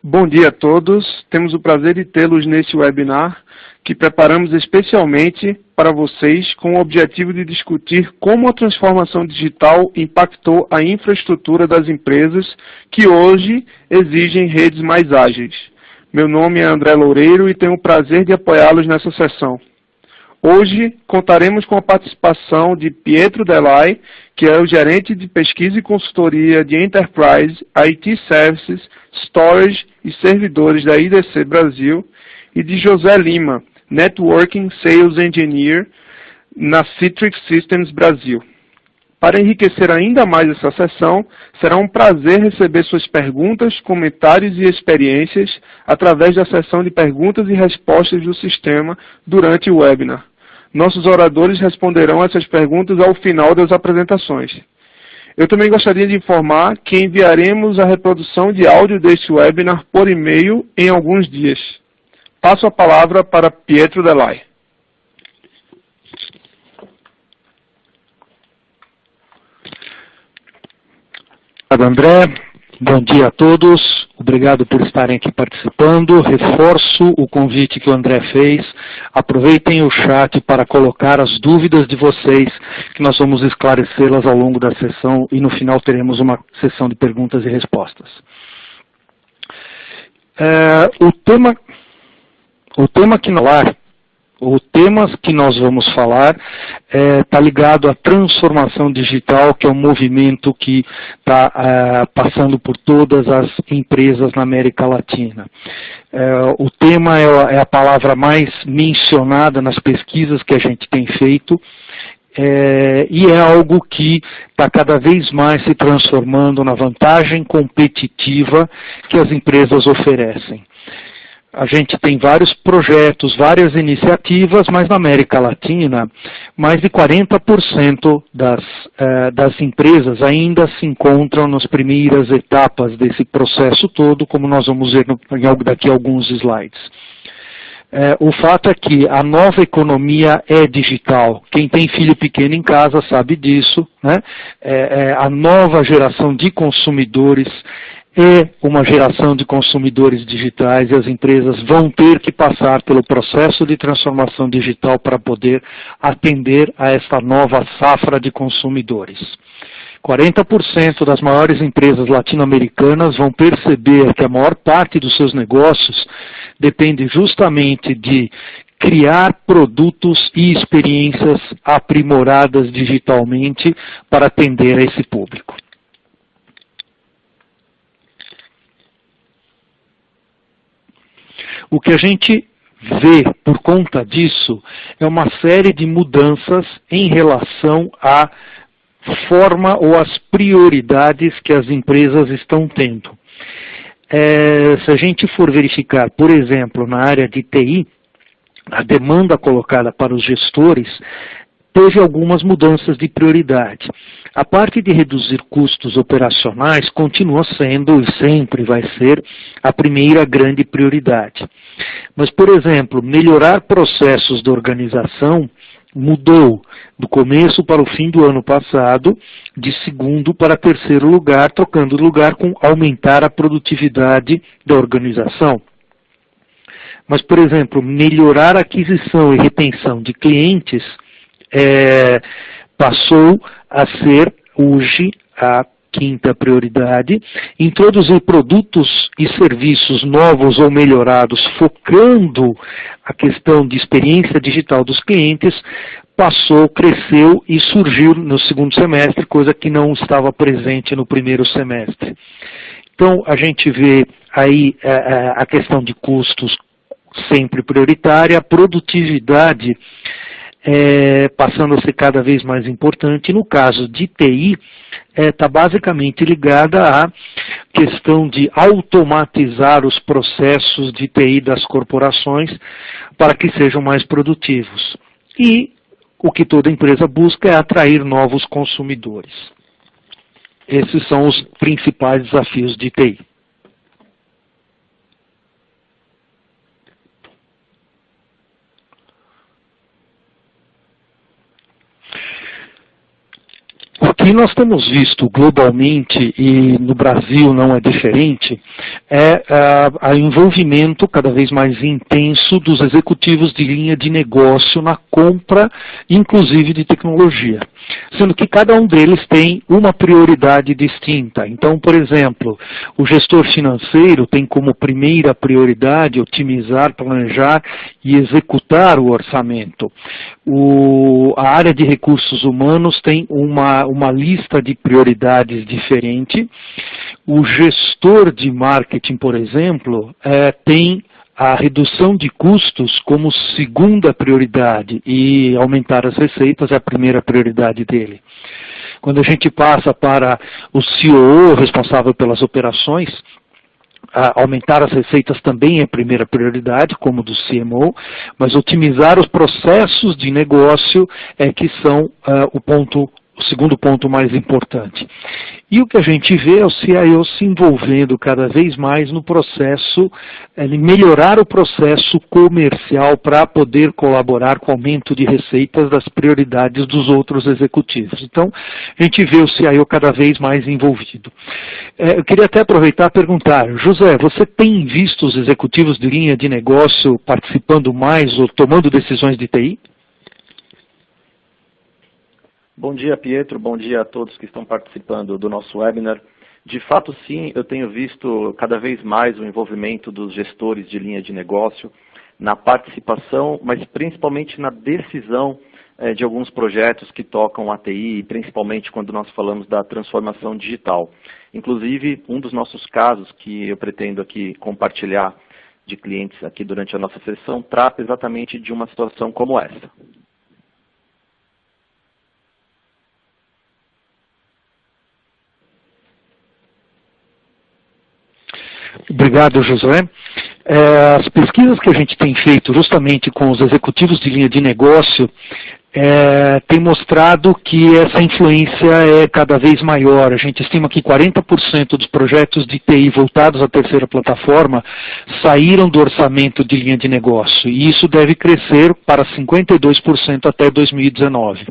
Bom dia a todos. Temos o prazer de tê-los neste webinar que preparamos especialmente para vocês com o objetivo de discutir como a transformação digital impactou a infraestrutura das empresas que hoje exigem redes mais ágeis. Meu nome é André Loureiro e tenho o prazer de apoiá-los nessa sessão. Hoje contaremos com a participação de Pietro Delay, que é o gerente de pesquisa e consultoria de Enterprise, IT Services, Storage e servidores da IDC Brasil, e de José Lima, Networking Sales Engineer na Citrix Systems Brasil. Para enriquecer ainda mais essa sessão, será um prazer receber suas perguntas, comentários e experiências através da sessão de perguntas e respostas do sistema durante o webinar. Nossos oradores responderão essas perguntas ao final das apresentações. Eu também gostaria de informar que enviaremos a reprodução de áudio deste webinar por e-mail em alguns dias. Passo a palavra para Pietro Delay. Obrigado, André. Bom dia a todos. Obrigado por estarem aqui participando. Reforço o convite que o André fez. Aproveitem o chat para colocar as dúvidas de vocês, que nós vamos esclarecê-las ao longo da sessão e no final teremos uma sessão de perguntas e respostas. O tema que nós vamos falar está ligado à transformação digital, que é um movimento que está passando por todas as empresas na América Latina. O tema é a palavra mais mencionada nas pesquisas que a gente tem feito, e é algo que está cada vez mais se transformando na vantagem competitiva que as empresas oferecem. A gente tem vários projetos, várias iniciativas, mas na América Latina, mais de 40% das empresas ainda se encontram nas primeiras etapas desse processo todo, como nós vamos ver daqui a alguns slides. O fato é que a nova economia é digital. Quem tem filho pequeno em casa sabe disso, né? A nova geração de consumidores é uma geração de consumidores digitais e as empresas vão ter que passar pelo processo de transformação digital para poder atender a esta nova safra de consumidores. 40% das maiores empresas latino-americanas vão perceber que a maior parte dos seus negócios depende justamente de criar produtos e experiências aprimoradas digitalmente para atender a esse público. O que a gente vê por conta disso é uma série de mudanças em relação à forma ou às prioridades que as empresas estão tendo. Se a gente for verificar, por exemplo, na área de TI, a demanda colocada para os gestores teve algumas mudanças de prioridade. A parte de reduzir custos operacionais continua sendo e sempre vai ser a primeira grande prioridade. Mas, por exemplo, melhorar processos de organização mudou do começo para o fim do ano passado, de segundo para terceiro lugar, trocando lugar com aumentar a produtividade da organização. Mas, por exemplo, melhorar a aquisição e retenção de clientes passou a ser hoje a quinta prioridade. Introduzir produtos e serviços novos ou melhorados, focando a questão de experiência digital dos clientes, cresceu e surgiu no segundo semestre, coisa que não estava presente no primeiro semestre. Então, a gente vê aí a questão de custos sempre prioritária, a produtividade passando a ser cada vez mais importante. No caso de TI, está basicamente ligada à questão de automatizar os processos de TI das corporações para que sejam mais produtivos. E o que toda empresa busca é atrair novos consumidores. Esses são os principais desafios de TI. O que nós temos visto globalmente, e no Brasil não é diferente, é o envolvimento cada vez mais intenso dos executivos de linha de negócio na compra, inclusive de tecnologia. Sendo que cada um deles tem uma prioridade distinta. Então, por exemplo, o gestor financeiro tem como primeira prioridade otimizar, planejar e executar o orçamento. A área de recursos humanos tem uma lista de prioridades diferente. O gestor de marketing, por exemplo, tem a redução de custos como segunda prioridade e aumentar as receitas é a primeira prioridade dele. Quando a gente passa para o COO, responsável pelas operações, aumentar as receitas também é a primeira prioridade, como do CMO, mas otimizar os processos de negócio é que são o segundo ponto mais importante. E o que a gente vê é o CIO se envolvendo cada vez mais no processo, melhorar o processo comercial para poder colaborar com o aumento de receitas das prioridades dos outros executivos. Então, a gente vê o CIO cada vez mais envolvido. Eu queria até aproveitar e perguntar, José, você tem visto os executivos de linha de negócio participando mais ou tomando decisões de TI? Bom dia, Pietro. Bom dia a todos que estão participando do nosso webinar. De fato, sim, eu tenho visto cada vez mais o envolvimento dos gestores de linha de negócio na participação, mas principalmente na decisão de alguns projetos que tocam a TI, principalmente quando nós falamos da transformação digital. Inclusive, um dos nossos casos que eu pretendo aqui compartilhar de clientes aqui durante a nossa sessão trata exatamente de uma situação como essa. Obrigado, Josué. As pesquisas que a gente tem feito justamente com os executivos de linha de negócio têm mostrado que essa influência é cada vez maior. A gente estima que 40% dos projetos de TI voltados à terceira plataforma saíram do orçamento de linha de negócio, e isso deve crescer para 52% até 2019.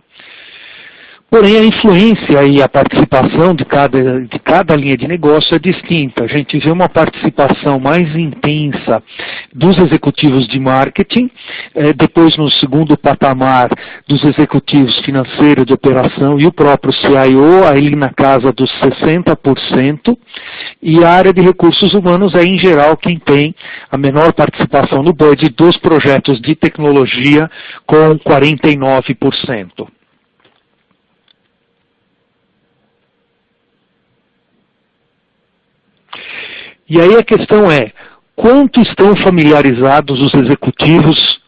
Porém, a influência e a participação de cada linha de negócio é distinta. A gente vê uma participação mais intensa dos executivos de marketing, depois no segundo patamar dos executivos financeiros de operação e o próprio CIO, aí na casa dos 60%, e a área de recursos humanos é, em geral, quem tem a menor participação no budget dos projetos de tecnologia, com 49%. E aí a questão é, quanto estão familiarizados os executivos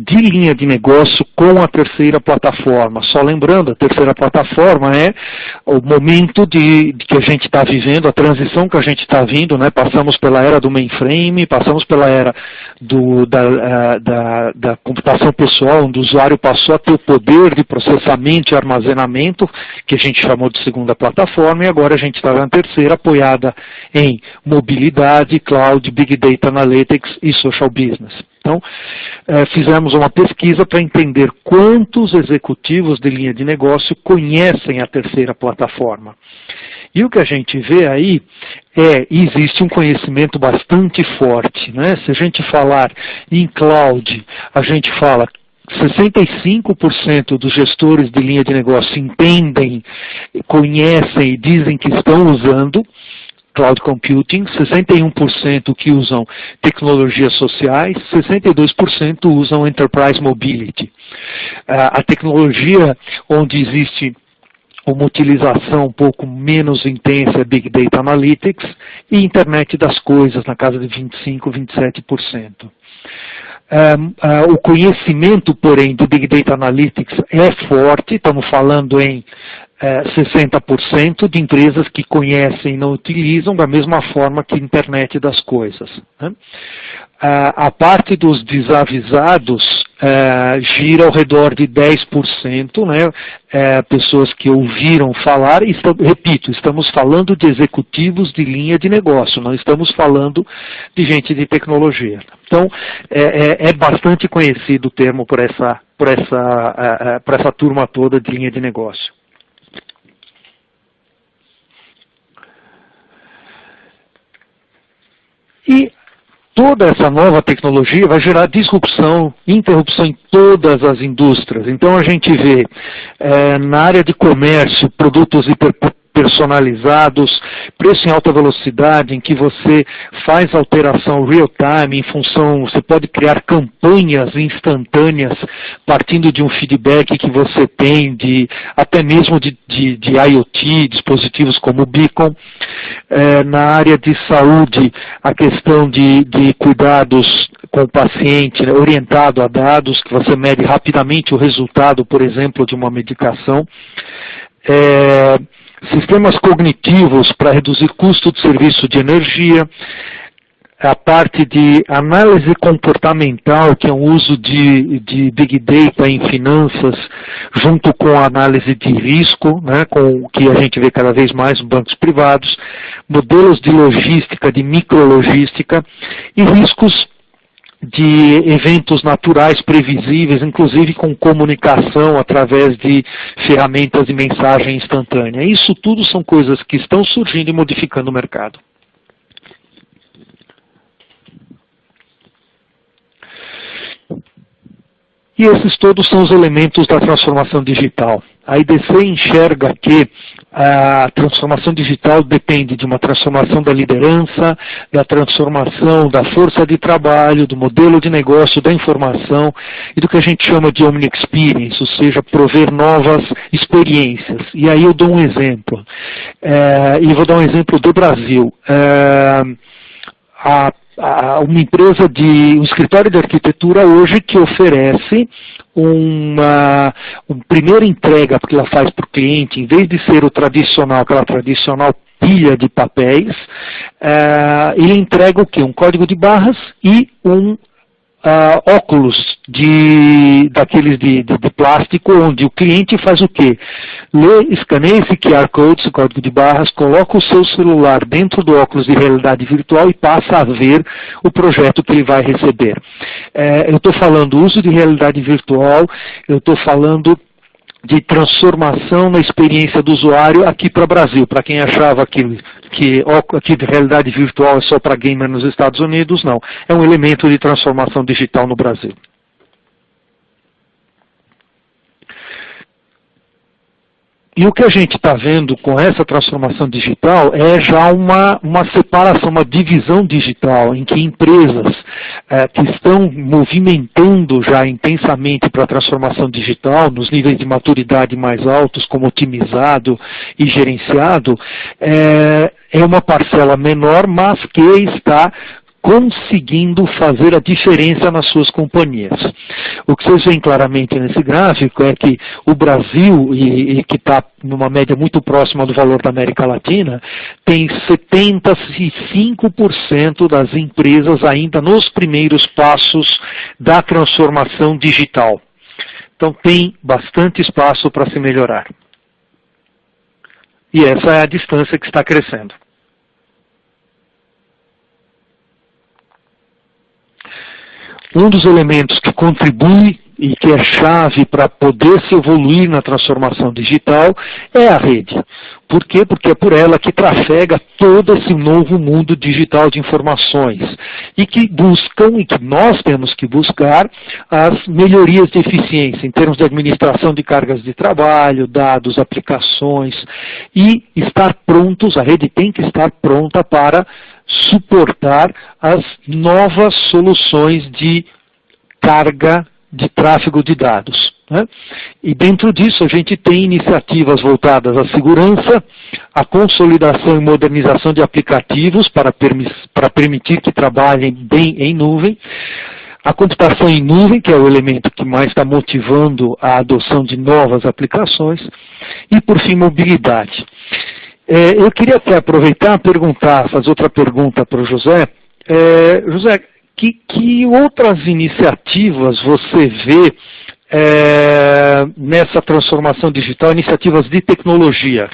de linha de negócio com a terceira plataforma? Só lembrando, a terceira plataforma é o momento que a gente está vivendo, a transição que a gente está vindo, né? Passamos pela era do mainframe, passamos pela era da computação pessoal, onde o usuário passou a ter o poder de processamento e armazenamento, que a gente chamou de segunda plataforma, e agora a gente está na terceira, apoiada em mobilidade, cloud, big data analytics e social business. Então, fizemos uma pesquisa para entender quantos executivos de linha de negócio conhecem a terceira plataforma. E o que a gente vê aí existe um conhecimento bastante forte, né? Se a gente falar em cloud, a gente fala 65% dos gestores de linha de negócio entendem, conhecem e dizem que estão usando Cloud Computing, 61% que usam tecnologias sociais, 62% usam Enterprise Mobility. A tecnologia onde existe uma utilização um pouco menos intensa é Big Data Analytics e Internet das Coisas, na casa de 25%, 27%. O conhecimento, porém, do Big Data Analytics é forte, estamos falando em 60% de empresas que conhecem e não utilizam, da mesma forma que a Internet das Coisas. Né? A parte dos desavisados gira ao redor de 10%, né? Pessoas que ouviram falar, e repito, estamos falando de executivos de linha de negócio, não estamos falando de gente de tecnologia. Então, é bastante conhecido o termo por essa turma toda de linha de negócio. E toda essa nova tecnologia vai gerar disrupção, interrupção em todas as indústrias. Então a gente vê na área de comércio produtos hiperpersonalizados, preço em alta velocidade, em que você faz alteração real-time em função, você pode criar campanhas instantâneas partindo de um feedback que você tem até mesmo de IoT, dispositivos como o Beacon. Na área de saúde, a questão de cuidados com o paciente, né, orientado a dados, que você mede rapidamente o resultado, por exemplo, de uma medicação. Sistemas cognitivos para reduzir custo de serviço de energia, a parte de análise comportamental, que é um uso de Big Data em finanças, junto com a análise de risco, né, com o que a gente vê cada vez mais nos bancos privados, modelos de logística, de micrologística e riscos de eventos naturais previsíveis, inclusive com comunicação através de ferramentas de mensagem instantânea. Isso tudo são coisas que estão surgindo e modificando o mercado. E esses todos são os elementos da transformação digital. A IDC enxerga que a transformação digital depende de uma transformação da liderança, da transformação da força de trabalho, do modelo de negócio, da informação e do que a gente chama de Omni Experience, ou seja, prover novas experiências. E aí eu dou um exemplo, e vou dar um exemplo do Brasil. Uma empresa um escritório de arquitetura hoje que oferece uma primeira entrega, porque ela faz para o cliente, em vez de ser aquela tradicional pilha de papéis, ele entrega o quê? Um código de barras e um óculos daqueles de plástico, onde o cliente faz o quê? Escaneia esse QR Code, esse código de barras, coloca o seu celular dentro do óculos de realidade virtual e passa a ver o projeto que ele vai receber. Eu estou falando uso de realidade virtual, eu estou falando de transformação na experiência do usuário aqui para o Brasil. Para quem achava que de realidade virtual é só para gamer nos Estados Unidos, não. É um elemento de transformação digital no Brasil. E o que a gente está vendo com essa transformação digital é já uma separação, uma divisão digital, em que empresas que estão movimentando já intensamente para a transformação digital, nos níveis de maturidade mais altos, como otimizado e gerenciado, é uma parcela menor, mas que está conseguindo fazer a diferença nas suas companhias. O que vocês veem claramente nesse gráfico é que o Brasil, e que está numa média muito próxima do valor da América Latina, tem 75% das empresas ainda nos primeiros passos da transformação digital. Então tem bastante espaço para se melhorar. E essa é a distância que está crescendo. Um dos elementos que contribui e que é chave para poder se evoluir na transformação digital é a rede. Por quê? Porque é por ela que trafega todo esse novo mundo digital de informações e que nós temos que buscar as melhorias de eficiência em termos de administração de cargas de trabalho, dados, aplicações e estar prontos, a rede tem que estar pronta para suportar as novas soluções de carga de tráfego de dados, né? E dentro disso a gente tem iniciativas voltadas à segurança, à consolidação e modernização de aplicativos para permitir que trabalhem bem em nuvem, a computação em nuvem, que é o elemento que mais está motivando a adoção de novas aplicações, e por fim mobilidade. Eu queria até aproveitar e fazer outra pergunta para o José. José, que outras iniciativas você vê nessa transformação digital, iniciativas de tecnologia?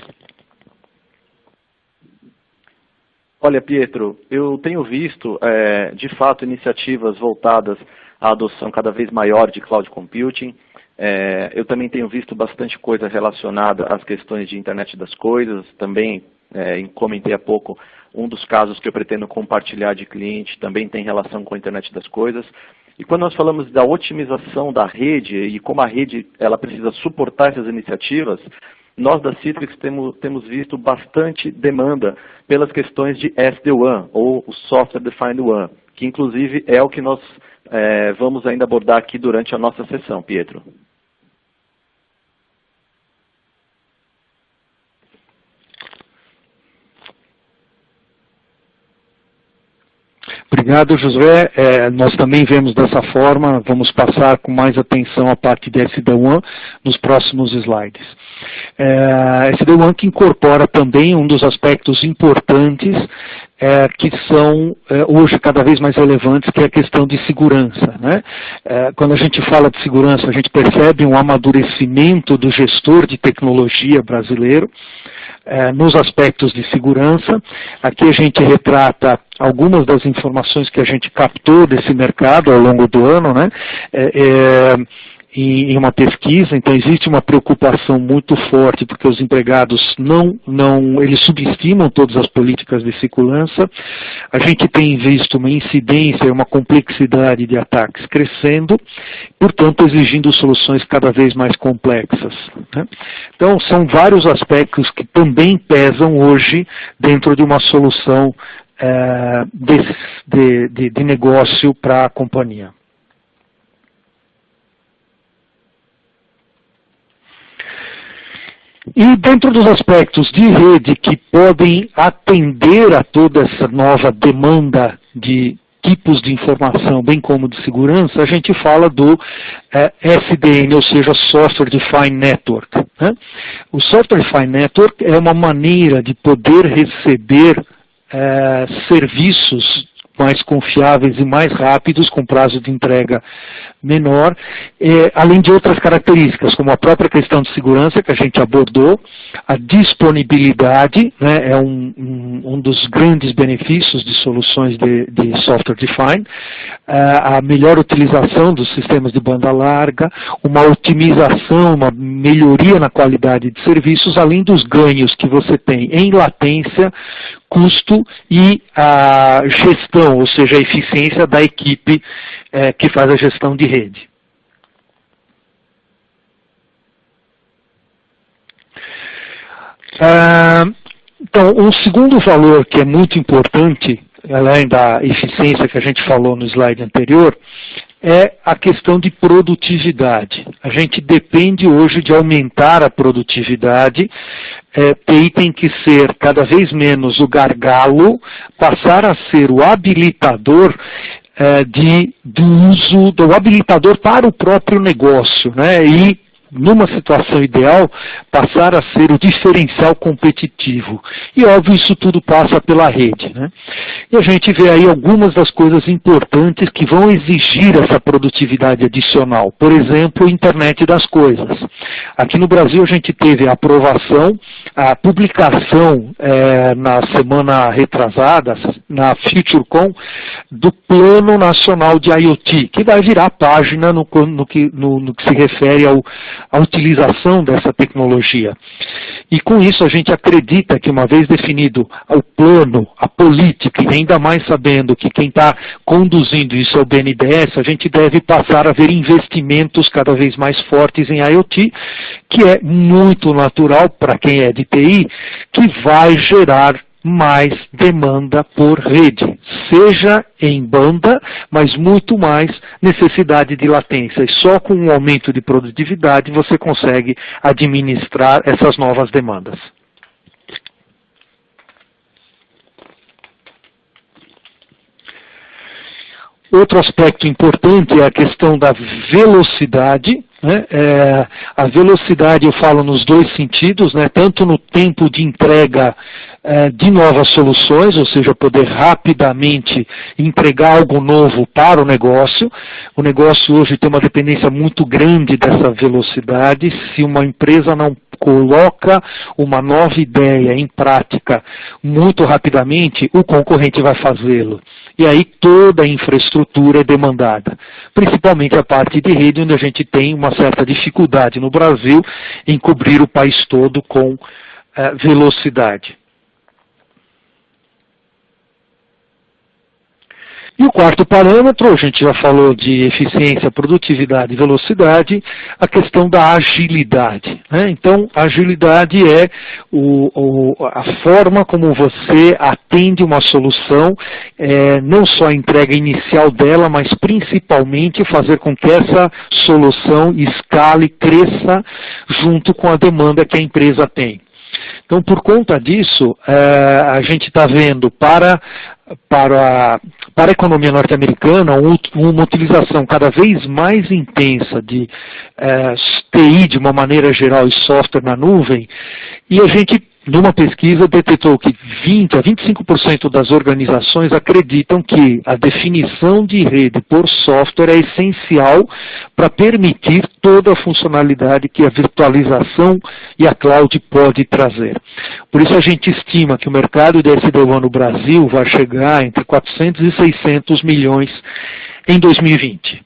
Olha, Pietro, eu tenho visto, de fato, iniciativas voltadas à adoção cada vez maior de cloud computing. Eu também tenho visto bastante coisa relacionada às questões de internet das coisas, também comentei há pouco, um dos casos que eu pretendo compartilhar de cliente também tem relação com a internet das coisas. E quando nós falamos da otimização da rede e como a rede ela precisa suportar essas iniciativas, nós da Citrix temos visto bastante demanda pelas questões de SD-WAN, ou o Software Defined WAN, que inclusive é o que nós vamos ainda abordar aqui durante a nossa sessão, Pietro. Obrigado, Josué. Nós também vemos dessa forma, vamos passar com mais atenção a parte de SD-WAN nos próximos slides. SD-WAN que incorpora também um dos aspectos importantes que são hoje cada vez mais relevantes, que é a questão de segurança, né? Quando a gente fala de segurança, a gente percebe um amadurecimento do gestor de tecnologia brasileiro, nos aspectos de segurança. Aqui a gente retrata algumas das informações que a gente captou desse mercado ao longo do ano, né? Em uma pesquisa. Então existe uma preocupação muito forte, porque os empregados eles subestimam todas as políticas de segurança. A gente tem visto uma incidência e uma complexidade de ataques crescendo, portanto exigindo soluções cada vez mais complexas, né? Então são vários aspectos que também pesam hoje dentro de uma solução de negócio para a companhia. E dentro dos aspectos de rede que podem atender a toda essa nova demanda de tipos de informação, bem como de segurança, a gente fala do SDN, ou seja, Software Defined Network, né? O Software Defined Network é uma maneira de poder receber serviços mais confiáveis e mais rápidos, com prazo de entrega menor, além de outras características, como a própria questão de segurança que a gente abordou, a disponibilidade, né, é um dos grandes benefícios de soluções de software defined, a melhor utilização dos sistemas de banda larga, uma otimização, uma melhoria na qualidade de serviços, além dos ganhos que você tem em latência, custo e a gestão, ou seja, a eficiência da equipe que faz a gestão de rede. Então, um segundo valor que é muito importante, além da eficiência que a gente falou no slide anterior, é a questão de produtividade. A gente depende hoje de aumentar a produtividade. TI tem que ser cada vez menos o gargalo, passar a ser o habilitador do uso do habilitador para o próprio negócio, né? E numa situação ideal, passar a ser o diferencial competitivo. E óbvio, isso tudo passa pela rede, né? E a gente vê aí algumas das coisas importantes que vão exigir essa produtividade adicional. Por exemplo, internet das coisas. Aqui no Brasil a gente teve a aprovação, a publicação na semana retrasada, na FutureCon, do Plano Nacional de IoT, que vai virar página no que se refere a utilização dessa tecnologia. E com isso a gente acredita que, uma vez definido o plano, a política, e ainda mais sabendo que quem está conduzindo isso é o BNDES, a gente deve passar a ver investimentos cada vez mais fortes em IoT, que é muito natural para quem é de TI, que vai gerar mais demanda por rede, seja em banda, mas muito mais necessidade de latência. E só com um aumento de produtividade você consegue administrar essas novas demandas. Outro aspecto importante é a questão da velocidade, né? A velocidade eu falo nos dois sentidos, né? Tanto no tempo de entrega de novas soluções, ou seja, poder rapidamente entregar algo novo para o negócio. O negócio hoje tem uma dependência muito grande dessa velocidade. Se uma empresa não coloca uma nova ideia em prática muito rapidamente, o concorrente vai fazê-lo. E aí toda a infraestrutura é demandada, principalmente a parte de rede, onde a gente tem uma certa dificuldade no Brasil em cobrir o país todo com velocidade. E o quarto parâmetro, a gente já falou de eficiência, produtividade e velocidade, a questão da agilidade, né? Então, a agilidade é a forma como você atende uma solução, não só a entrega inicial dela, mas principalmente fazer com que essa solução escale, cresça junto com a demanda que a empresa tem. Então, por conta disso, a gente está vendo para a economia norte-americana uma utilização cada vez mais intensa de TI de uma maneira geral e software na nuvem, e a gente, numa pesquisa, detectou que 20% a 25% das organizações acreditam que a definição de rede por software é essencial para permitir toda a funcionalidade que a virtualização e a cloud pode trazer. Por isso a gente estima que o mercado de SD-WAN no Brasil vai chegar entre 400 e 600 milhões em 2020.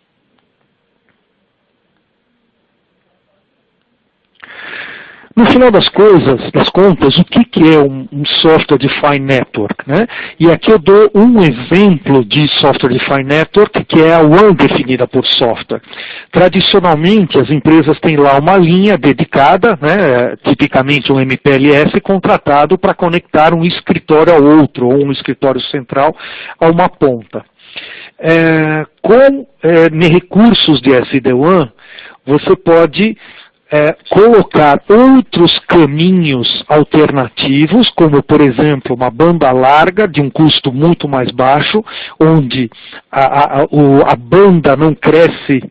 No final das contas, o que é um Software Defined Network, né? E aqui eu dou um exemplo de Software Defined Network, que é a WAN definida por software. Tradicionalmente, as empresas têm lá uma linha dedicada, né, tipicamente um MPLS, contratado para conectar um escritório ao outro, ou um escritório central a uma ponta. Com recursos de SD-WAN, você pode colocar outros caminhos alternativos, como, por exemplo, uma banda larga de um custo muito mais baixo, onde a banda não cresce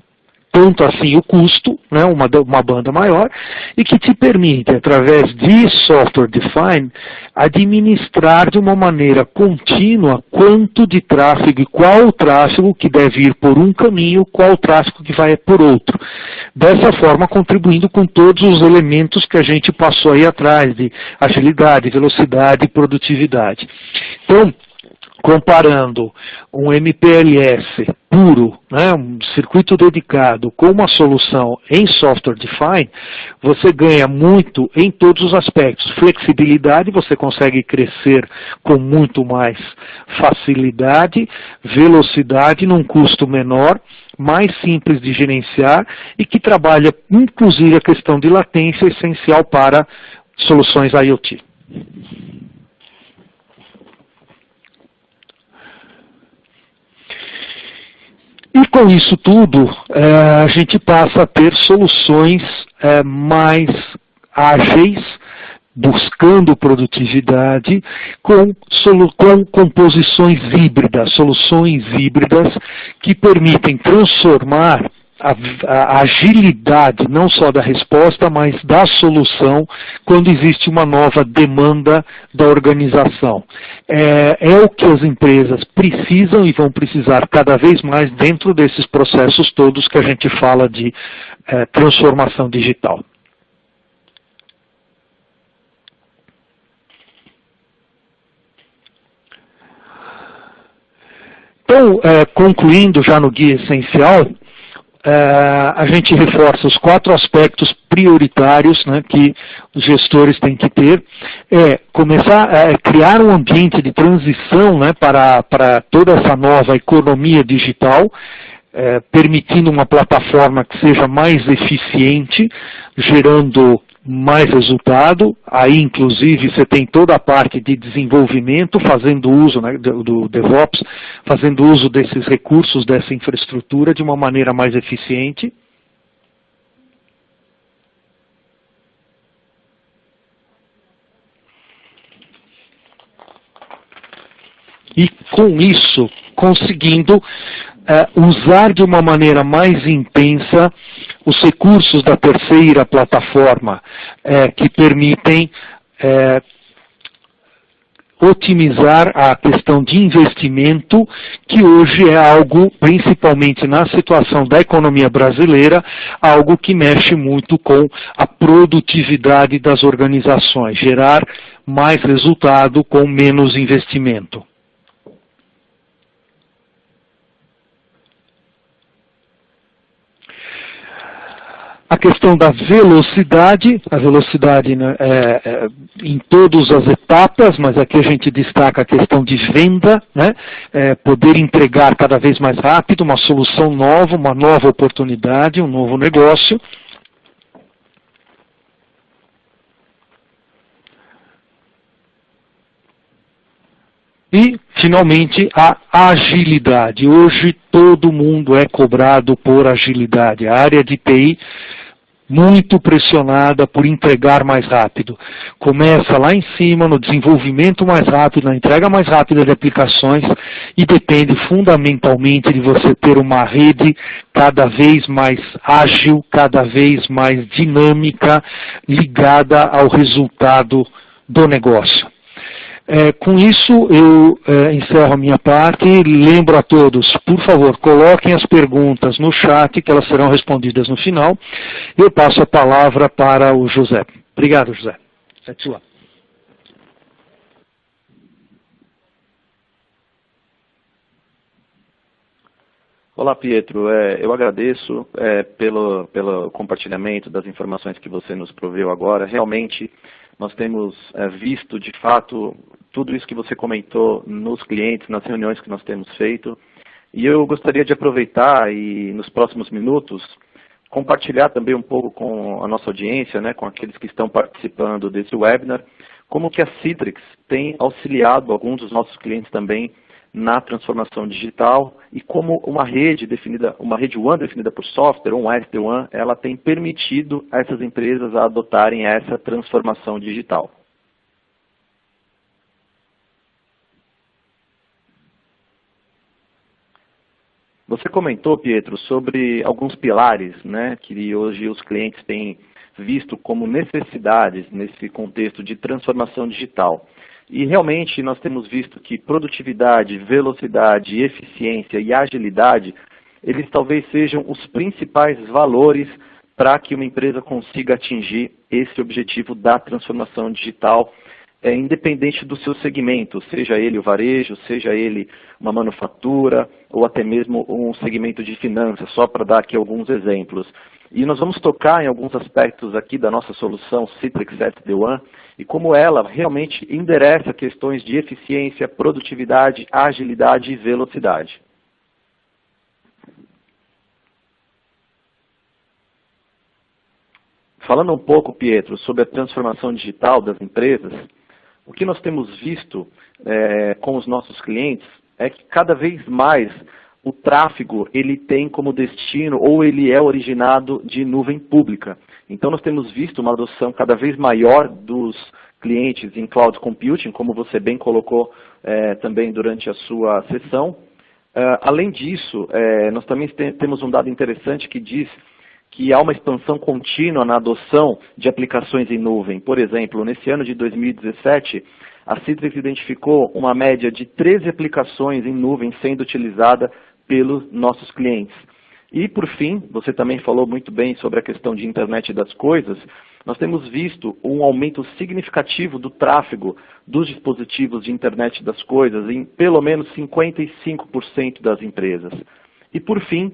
tanto assim o custo, né, uma banda maior, e que te permite, através de software defined, administrar de uma maneira contínua quanto de tráfego e qual o tráfego que deve ir por um caminho, qual o tráfego que vai por outro. Dessa forma, contribuindo com todos os elementos que a gente passou aí atrás, de agilidade, velocidade e produtividade. Então, comparando um MPLS puro, né, um circuito dedicado, com uma solução em software defined, você ganha muito em todos os aspectos. Flexibilidade, você consegue crescer com muito mais facilidade, velocidade num custo menor, mais simples de gerenciar e que trabalha inclusive a questão de latência essencial para soluções IoT. E com isso tudo, a gente passa a ter soluções mais ágeis, buscando produtividade, com composições híbridas, soluções híbridas que permitem transformar a agilidade, não só da resposta, mas da solução, quando existe uma nova demanda da organização. É o que as empresas precisam e vão precisar cada vez mais dentro desses processos todos que a gente fala de transformação digital. Então, concluindo já no guia essencial, a gente reforça os 4 aspectos prioritários, né, que os gestores têm que ter. Começar a criar um ambiente de transição, né, para toda essa nova economia digital, permitindo uma plataforma que seja mais eficiente, gerando mais resultado. Aí, inclusive, você tem toda a parte de desenvolvimento, fazendo uso, né, do DevOps, fazendo uso desses recursos, dessa infraestrutura de uma maneira mais eficiente. E, com isso, conseguindo usar de uma maneira mais intensa os recursos da terceira plataforma, que permitem otimizar a questão de investimento, que hoje é algo, principalmente na situação da economia brasileira, algo que mexe muito com a produtividade das organizações, gerar mais resultado com menos investimento. A questão da velocidade, a velocidade, né, em todas as etapas, mas aqui a gente destaca a questão de venda, né, poder entregar cada vez mais rápido uma solução nova, uma nova oportunidade, um novo negócio. E, finalmente, a agilidade. Hoje, todo mundo é cobrado por agilidade. A área de TI, muito pressionada por entregar mais rápido. Começa lá em cima, no desenvolvimento mais rápido, na entrega mais rápida de aplicações, e depende fundamentalmente de você ter uma rede cada vez mais ágil, cada vez mais dinâmica, ligada ao resultado do negócio. Com isso, eu encerro a minha parte. Lembro a todos, por favor, coloquem as perguntas no chat, que elas serão respondidas no final. Eu passo a palavra para o José. Obrigado, José. É sua. Olá, Pietro. Eu agradeço pelo compartilhamento das informações que você nos proveu agora. Realmente, nós temos visto, de fato, tudo isso que você comentou nos clientes, nas reuniões que nós temos feito. E eu gostaria de aproveitar e, nos próximos minutos, compartilhar também um pouco com a nossa audiência, né, com aqueles que estão participando desse webinar, como que a Citrix tem auxiliado alguns dos nossos clientes também na transformação digital e como uma rede definida, uma rede WAN definida por software, um SD-WAN, ela tem permitido a essas empresas a adotarem essa transformação digital. Você comentou, Pietro, sobre alguns pilares, né, que hoje os clientes têm visto como necessidades nesse contexto de transformação digital. E realmente nós temos visto que produtividade, velocidade, eficiência e agilidade, eles talvez sejam os principais valores para que uma empresa consiga atingir esse objetivo da transformação digital, independente do seu segmento, seja ele o varejo, seja ele uma manufatura ou até mesmo um segmento de finanças, só para dar aqui alguns exemplos. E nós vamos tocar em alguns aspectos aqui da nossa solução Citrix SD-WAN e como ela realmente endereça questões de eficiência, produtividade, agilidade e velocidade. Falando um pouco, Pietro, sobre a transformação digital das empresas, o que nós temos visto com os nossos clientes é que cada vez mais o tráfego ele tem como destino ou ele é originado de nuvem pública. Então nós temos visto uma adoção cada vez maior dos clientes em cloud computing, como você bem colocou também durante a sua sessão. Além disso, nós também temos um dado interessante que diz que há uma expansão contínua na adoção de aplicações em nuvem. Por exemplo, nesse ano de 2017, a Citrix identificou uma média de 13 aplicações em nuvem sendo utilizada pelos nossos clientes. E, por fim, você também falou muito bem sobre a questão de internet das coisas, nós temos visto um aumento significativo do tráfego dos dispositivos de internet das coisas em pelo menos 55% das empresas. E, por fim,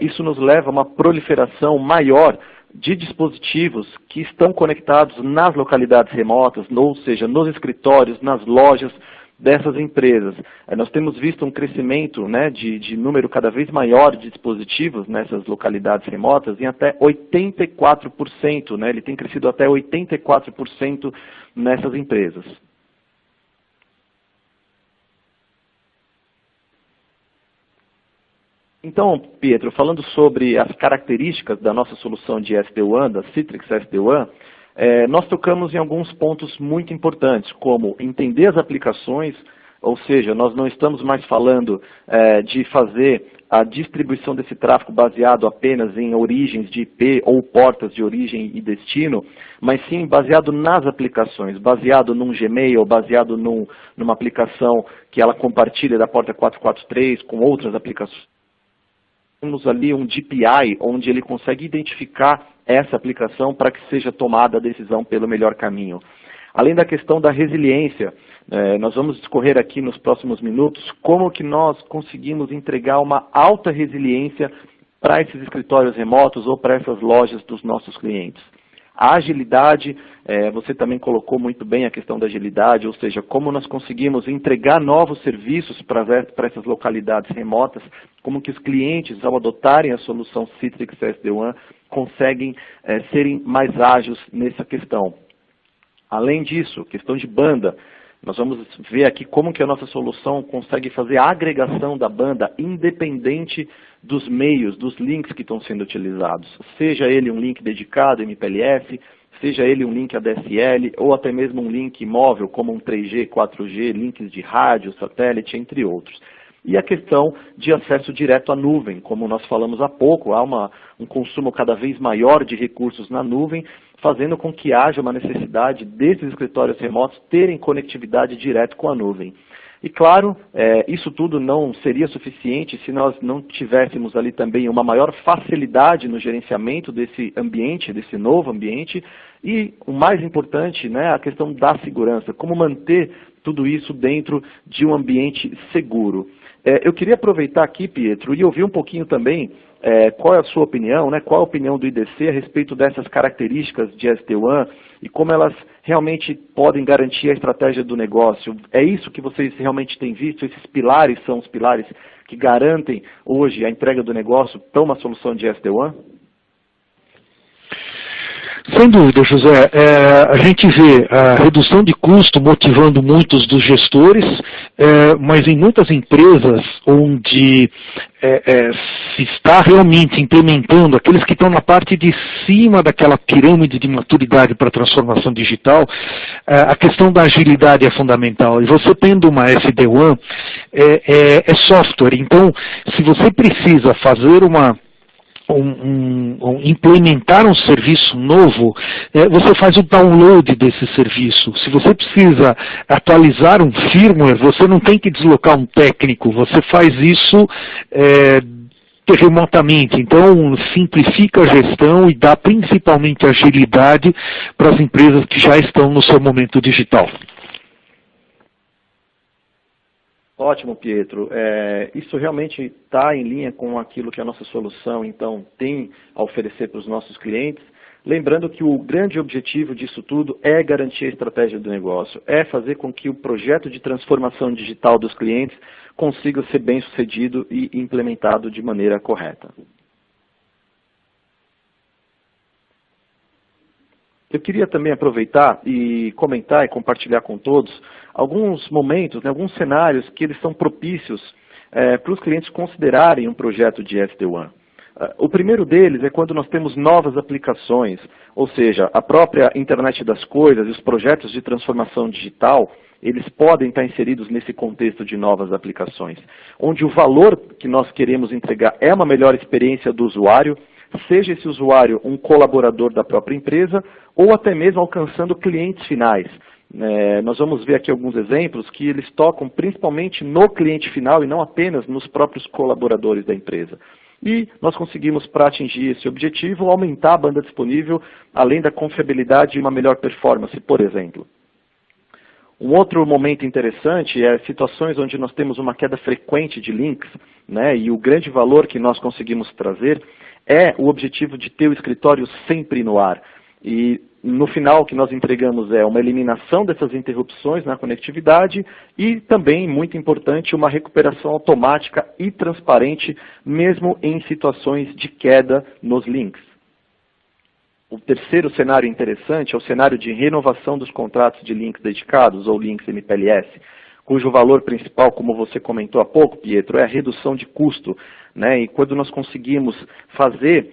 isso nos leva a uma proliferação maior de dispositivos que estão conectados nas localidades remotas, ou seja, nos escritórios, nas lojas dessas empresas. Nós temos visto um crescimento, né, de número cada vez maior de dispositivos nessas localidades remotas em até 84%, né, ele tem crescido até 84% nessas empresas. Então, Pietro, falando sobre as características da nossa solução de SD-WAN, da Citrix SD-WAN, nós tocamos em alguns pontos muito importantes, como entender as aplicações, ou seja, nós não estamos mais falando de fazer a distribuição desse tráfego baseado apenas em origens de IP ou portas de origem e destino, mas sim baseado nas aplicações, baseado num Gmail, baseado numa aplicação que ela compartilha da porta 443 com outras aplicações. Temos ali um DPI, onde ele consegue identificar essa aplicação para que seja tomada a decisão pelo melhor caminho. Além da questão da resiliência, nós vamos discorrer aqui nos próximos minutos como que nós conseguimos entregar uma alta resiliência para esses escritórios remotos ou para essas lojas dos nossos clientes. A agilidade, você também colocou muito bem a questão da agilidade, ou seja, como nós conseguimos entregar novos serviços para essas localidades remotas, como que os clientes, ao adotarem a solução Citrix SD-WAN, conseguem serem mais ágeis nessa questão. Além disso, questão de banda, nós vamos ver aqui como que a nossa solução consegue fazer a agregação da banda independente dos meios, dos links que estão sendo utilizados. Seja ele um link dedicado MPLS, seja ele um link ADSL, ou até mesmo um link móvel, como um 3G, 4G, links de rádio, satélite, entre outros. E a questão de acesso direto à nuvem, como nós falamos há pouco, há um consumo cada vez maior de recursos na nuvem, fazendo com que haja uma necessidade desses escritórios remotos terem conectividade direto com a nuvem. E claro, isso tudo não seria suficiente se nós não tivéssemos ali também uma maior facilidade no gerenciamento desse ambiente, desse novo ambiente, e o mais importante, né, a questão da segurança, como manter tudo isso dentro de um ambiente seguro. Eu queria aproveitar aqui, Pietro, e ouvir um pouquinho também qual é a sua opinião, né, qual a opinião do IDC a respeito dessas características de SD-WAN e como elas realmente podem garantir a estratégia do negócio. É isso que vocês realmente têm visto? Esses pilares são os pilares que garantem hoje a entrega do negócio para uma solução de SD-WAN? Sem dúvida, José. A gente vê a redução de custo motivando muitos dos gestores, mas em muitas empresas onde se está realmente implementando, aqueles que estão na parte de cima daquela pirâmide de maturidade para a transformação digital, a questão da agilidade é fundamental. E você tendo uma SD-WAN, é software. Então, se você precisa fazer implementar um serviço novo, você faz o download desse serviço. Se você precisa atualizar um firmware, você não tem que deslocar um técnico, você faz isso remotamente. Então, simplifica a gestão e dá principalmente agilidade para as empresas que já estão no seu momento digital. Ótimo, Pietro. Isso realmente está em linha com aquilo que a nossa solução, então, tem a oferecer para os nossos clientes. Lembrando que o grande objetivo disso tudo é garantir a estratégia do negócio, é fazer com que o projeto de transformação digital dos clientes consiga ser bem sucedido e implementado de maneira correta. Eu queria também aproveitar e comentar e compartilhar com todos alguns momentos, né, alguns cenários que eles são propícios para os clientes considerarem um projeto de SD-WAN. O primeiro deles é quando nós temos novas aplicações, ou seja, a própria internet das coisas e os projetos de transformação digital, eles podem estar inseridos nesse contexto de novas aplicações, onde o valor que nós queremos entregar é uma melhor experiência do usuário, seja esse usuário um colaborador da própria empresa ou até mesmo alcançando clientes finais. Nós vamos ver aqui alguns exemplos que eles tocam principalmente no cliente final e não apenas nos próprios colaboradores da empresa. E nós conseguimos, para atingir esse objetivo, aumentar a banda disponível, além da confiabilidade e uma melhor performance, por exemplo. Um outro momento interessante é situações onde nós temos uma queda frequente de links, né, e o grande valor que nós conseguimos trazer é o objetivo de ter o escritório sempre no ar. E no final o que nós entregamos é uma eliminação dessas interrupções na conectividade e também, muito importante, uma recuperação automática e transparente, mesmo em situações de queda nos links. O terceiro cenário interessante é o cenário de renovação dos contratos de links dedicados ou links MPLS, cujo valor principal, como você comentou há pouco, Pietro, é a redução de custo, né? E quando nós conseguimos fazer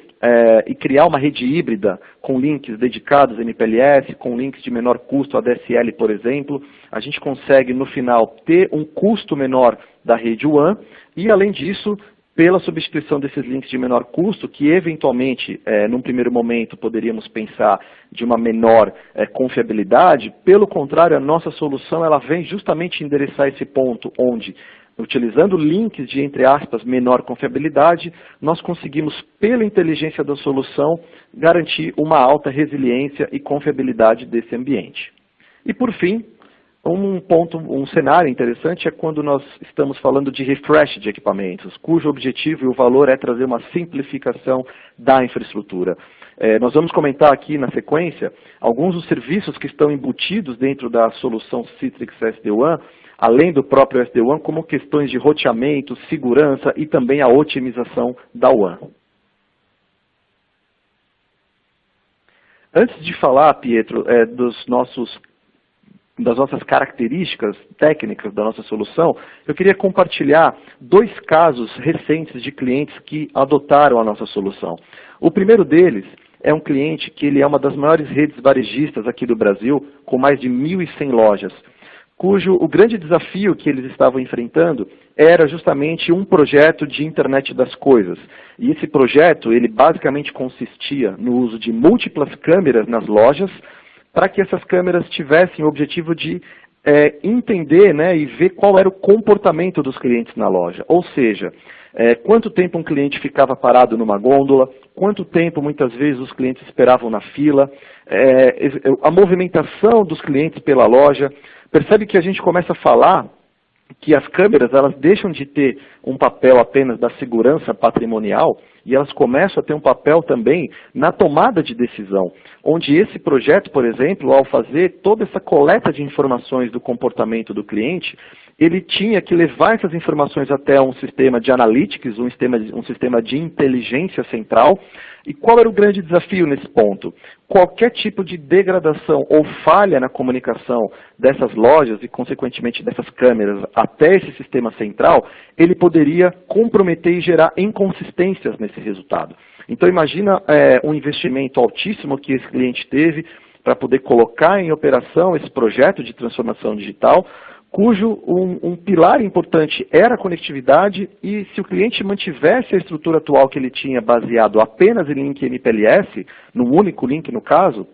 e criar uma rede híbrida com links dedicados MPLS, com links de menor custo, ADSL, por exemplo, a gente consegue, no final, ter um custo menor da rede WAN e, além disso, pela substituição desses links de menor custo, que eventualmente, num primeiro momento, poderíamos pensar de uma menor confiabilidade, pelo contrário, a nossa solução ela vem justamente endereçar esse ponto onde, utilizando links de, entre aspas, menor confiabilidade, nós conseguimos, pela inteligência da solução, garantir uma alta resiliência e confiabilidade desse ambiente. E, por fim, Um cenário interessante é quando nós estamos falando de refresh de equipamentos, cujo objetivo e o valor é trazer uma simplificação da infraestrutura. Nós vamos comentar aqui na sequência alguns dos serviços que estão embutidos dentro da solução Citrix SD-WAN, além do próprio SD-WAN, como questões de roteamento, segurança e também a otimização da WAN. Antes de falar, Pietro, das nossas características técnicas da nossa solução, eu queria compartilhar 2 casos recentes de clientes que adotaram a nossa solução. O primeiro deles é um cliente que ele é uma das maiores redes varejistas aqui do Brasil, com mais de 1.100 lojas, cujo o grande desafio que eles estavam enfrentando era justamente um projeto de internet das coisas. E esse projeto, ele basicamente consistia no uso de múltiplas câmeras nas lojas, para que essas câmeras tivessem o objetivo de entender, né, e ver qual era o comportamento dos clientes na loja. Ou seja, quanto tempo um cliente ficava parado numa gôndola, quanto tempo muitas vezes os clientes esperavam na fila, a movimentação dos clientes pela loja. Percebe que a gente começa a falar que as câmeras elas deixam de ter um papel apenas da segurança patrimonial e elas começam a ter um papel também na tomada de decisão, onde esse projeto, por exemplo, ao fazer toda essa coleta de informações do comportamento do cliente, ele tinha que levar essas informações até um sistema de analytics, um sistema de inteligência central. E qual era o grande desafio nesse ponto? Qualquer tipo de degradação ou falha na comunicação dessas lojas e, consequentemente, dessas câmeras até esse sistema central, ele poderia comprometer e gerar inconsistências nesse resultado. Então, imagina um investimento altíssimo que esse cliente teve para poder colocar em operação esse projeto de transformação digital, cujo um pilar importante era a conectividade, e se o cliente mantivesse a estrutura atual que ele tinha baseado apenas em link MPLS, num único link no caso,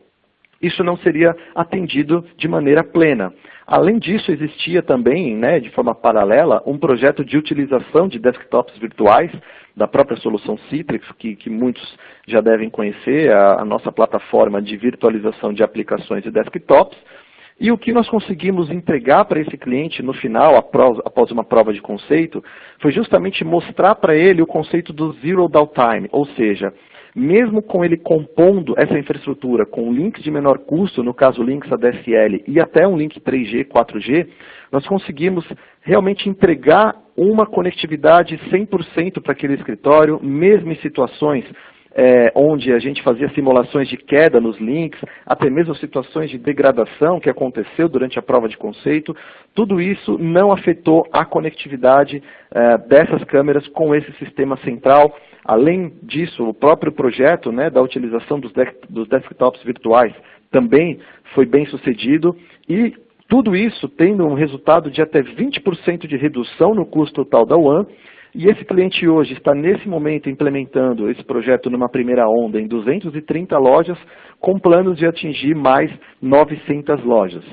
isso não seria atendido de maneira plena. Além disso, existia também, né, de forma paralela, um projeto de utilização de desktops virtuais da própria solução Citrix, que muitos já devem conhecer, a nossa plataforma de virtualização de aplicações e desktops. E o que nós conseguimos entregar para esse cliente no final, após uma prova de conceito, foi justamente mostrar para ele o conceito do Zero Downtime, ou seja, mesmo com ele compondo essa infraestrutura com links de menor custo, no caso links ADSL e até um link 3G, 4G, nós conseguimos realmente entregar uma conectividade 100% para aquele escritório, mesmo em situações onde a gente fazia simulações de queda nos links, até mesmo situações de degradação que aconteceu durante a prova de conceito. Tudo isso não afetou a conectividade dessas câmeras com esse sistema central. Além disso, o próprio projeto, né, da utilização dos desktops virtuais também foi bem sucedido, e tudo isso tendo um resultado de até 20% de redução no custo total da WAN. E esse cliente hoje está nesse momento implementando esse projeto numa primeira onda em 230 lojas, com planos de atingir mais 900 lojas.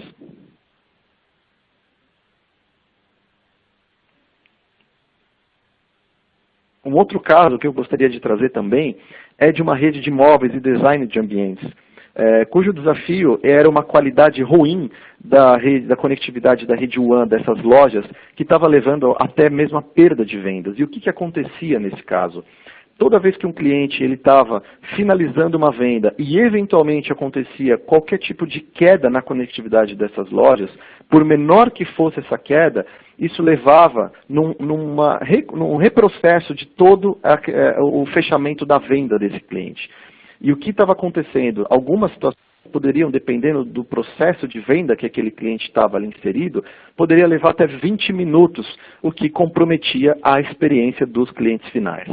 Um outro caso que eu gostaria de trazer também é de uma rede de móveis e design de ambientes, cujo desafio era uma qualidade ruim da conectividade da rede WAN dessas lojas, que estava levando até mesmo a perda de vendas. E o que acontecia nesse caso? Toda vez que um cliente estava finalizando uma venda e eventualmente acontecia qualquer tipo de queda na conectividade dessas lojas, por menor que fosse essa queda, isso levava num reprocesso de todo o fechamento da venda desse cliente. E o que estava acontecendo? Algumas situações poderiam, dependendo do processo de venda que aquele cliente estava ali inserido, poderia levar até 20 minutos, o que comprometia a experiência dos clientes finais.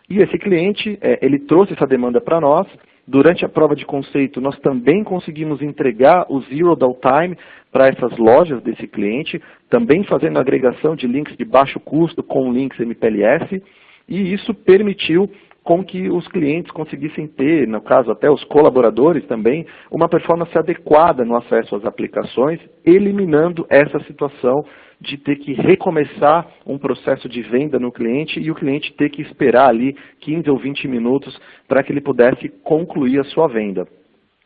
E esse cliente, ele trouxe essa demanda para nós. Durante a prova de conceito, nós também conseguimos entregar o Zero Downtime para essas lojas desse cliente, também fazendo agregação de links de baixo custo com links MPLS, e isso permitiu com que os clientes conseguissem ter, no caso até os colaboradores também, uma performance adequada no acesso às aplicações, eliminando essa situação de ter que recomeçar um processo de venda no cliente e o cliente ter que esperar ali 15 ou 20 minutos para que ele pudesse concluir a sua venda.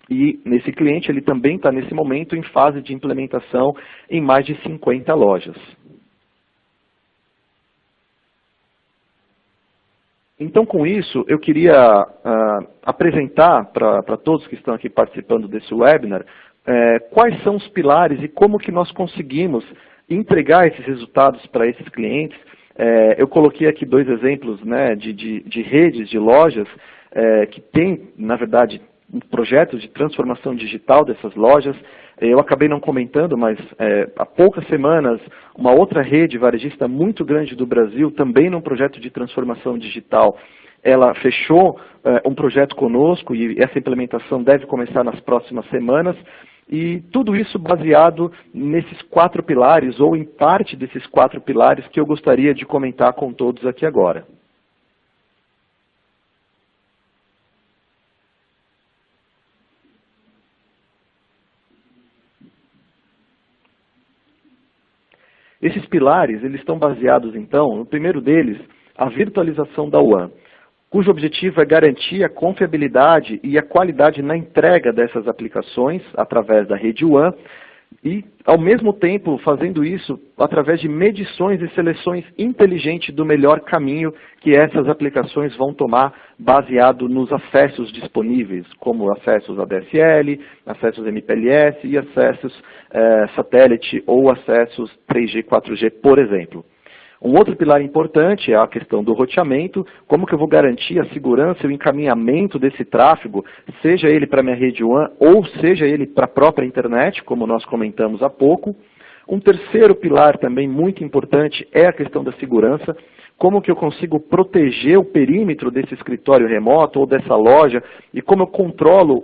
E nesse cliente ele também está nesse momento em fase de implementação em mais de 50 lojas. Então, com isso, eu queria apresentar para todos que estão aqui participando desse webinar quais são os pilares e como que nós conseguimos entregar esses resultados para esses clientes. Eu coloquei aqui 2 exemplos, né, de redes de lojas que têm, na verdade, um projeto de transformação digital dessas lojas. Eu acabei não comentando, mas há poucas semanas, uma outra rede varejista muito grande do Brasil, também num projeto de transformação digital, ela fechou um projeto conosco e essa implementação deve começar nas próximas semanas. E tudo isso baseado nesses 4 pilares, ou em parte desses 4 pilares que eu gostaria de comentar com todos aqui agora. Esses pilares, eles estão baseados, então, no primeiro deles, a virtualização da WAN, cujo objetivo é garantir a confiabilidade e a qualidade na entrega dessas aplicações através da rede WAN e, ao mesmo tempo, fazendo isso através de medições e seleções inteligentes do melhor caminho que essas aplicações vão tomar baseado nos acessos disponíveis, como acessos ADSL, acessos MPLS e acessos satélite ou acessos 3G, 4G, por exemplo. Um outro pilar importante é a questão do roteamento, como que eu vou garantir a segurança e o encaminhamento desse tráfego, seja ele para a minha rede WAN ou seja ele para a própria internet, como nós comentamos há pouco. Um terceiro pilar também muito importante é a questão da segurança, como que eu consigo proteger o perímetro desse escritório remoto ou dessa loja e como eu controlo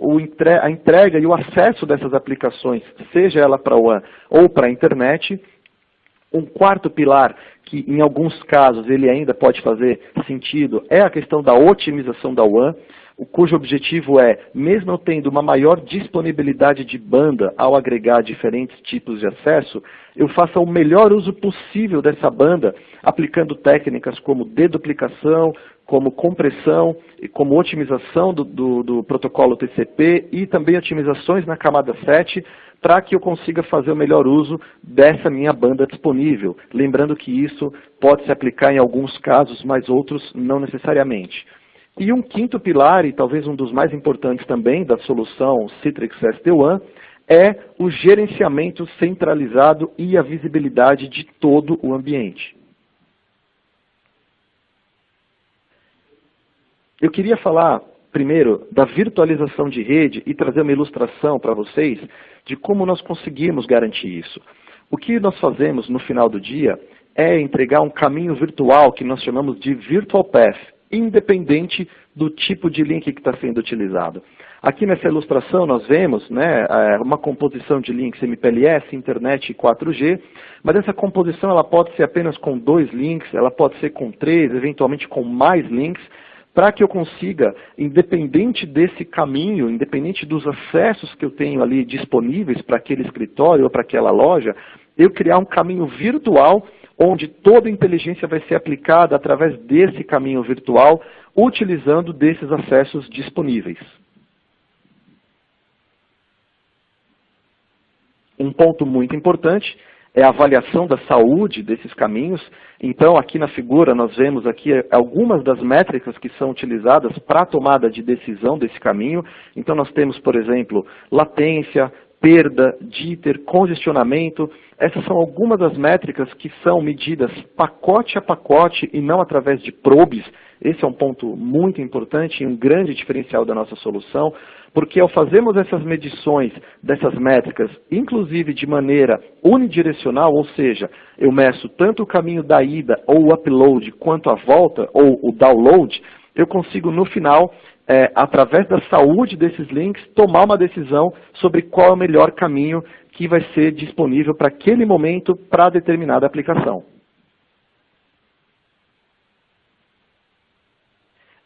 a entrega e o acesso dessas aplicações, seja ela para a WAN ou para a internet. Um quarto pilar, que em alguns casos ele ainda pode fazer sentido, é a questão da otimização da WAN, cujo objetivo é, mesmo eu tendo uma maior disponibilidade de banda ao agregar diferentes tipos de acesso, eu faça o melhor uso possível dessa banda, aplicando técnicas como deduplicação, como compressão, e como otimização do protocolo TCP e também otimizações na camada 7, para que eu consiga fazer o melhor uso dessa minha banda disponível. Lembrando que isso pode se aplicar em alguns casos, mas outros não necessariamente. E um quinto pilar, e talvez um dos mais importantes também da solução Citrix SD-WAN, é o gerenciamento centralizado e a visibilidade de todo o ambiente. Eu queria falar primeiro da virtualização de rede e trazer uma ilustração para vocês de como nós conseguimos garantir isso. O que nós fazemos no final do dia é entregar um caminho virtual que nós chamamos de Virtual Path, independente do tipo de link que está sendo utilizado. Aqui nessa ilustração nós vemos, né, uma composição de links MPLS, internet e 4G, mas essa composição ela pode ser apenas com 2 links, ela pode ser com 3, eventualmente com mais links, para que eu consiga, independente desse caminho, independente dos acessos que eu tenho ali disponíveis para aquele escritório ou para aquela loja, eu criar um caminho virtual onde toda a inteligência vai ser aplicada através desse caminho virtual, utilizando desses acessos disponíveis. Um ponto muito importante é a avaliação da saúde desses caminhos. Então, aqui na figura, nós vemos aqui algumas das métricas que são utilizadas para a tomada de decisão desse caminho. Então, nós temos, por exemplo, latência, perda, jitter, congestionamento. Essas são algumas das métricas que são medidas pacote a pacote e não através de probes. Esse é um ponto muito importante e um grande diferencial da nossa solução, porque ao fazermos essas medições dessas métricas, inclusive de maneira unidirecional, ou seja, eu meço tanto o caminho da ida ou o upload, quanto a volta ou o download, eu consigo no final, através da saúde desses links, tomar uma decisão sobre qual é o melhor caminho que vai ser disponível para aquele momento para determinada aplicação.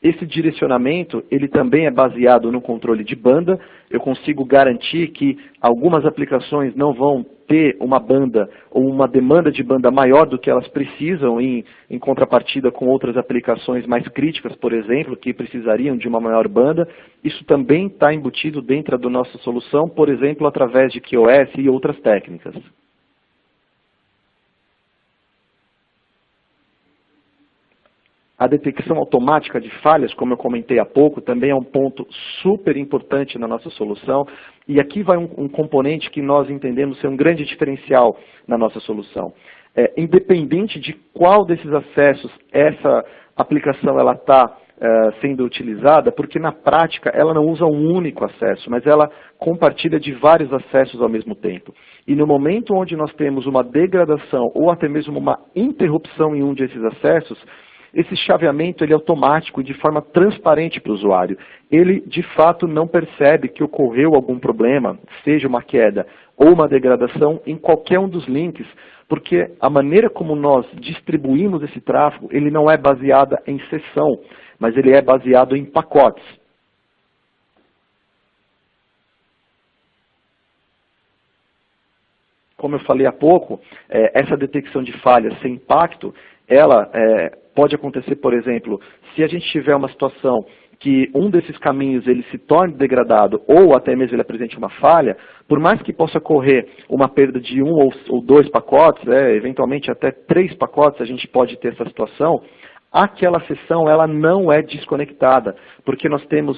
Esse direcionamento, ele também é baseado no controle de banda. Eu consigo garantir que algumas aplicações não vão ter uma banda ou uma demanda de banda maior do que elas precisam em contrapartida com outras aplicações mais críticas, por exemplo, que precisariam de uma maior banda. Isso também está embutido dentro da nossa solução, por exemplo, através de QoS e outras técnicas. A detecção automática de falhas, como eu comentei há pouco, também é um ponto super importante na nossa solução. E aqui vai um componente que nós entendemos ser um grande diferencial na nossa solução. Independente de qual desses acessos essa aplicação está sendo utilizada, porque na prática ela não usa um único acesso, mas ela compartilha de vários acessos ao mesmo tempo. E no momento onde nós temos uma degradação ou até mesmo uma interrupção em um desses acessos, esse chaveamento ele é automático, de forma transparente para o usuário. Ele, de fato, não percebe que ocorreu algum problema, seja uma queda ou uma degradação, em qualquer um dos links, porque a maneira como nós distribuímos esse tráfego, ele não é baseada em sessão, mas ele é baseado em pacotes. Como eu falei há pouco, essa detecção de falhas sem impacto, ela pode acontecer, por exemplo, se a gente tiver uma situação que um desses caminhos ele se torne degradado ou até mesmo ele apresente uma falha, por mais que possa ocorrer uma perda de um ou dois pacotes, eventualmente até 3 pacotes a gente pode ter essa situação, aquela sessão ela não é desconectada, porque nós temos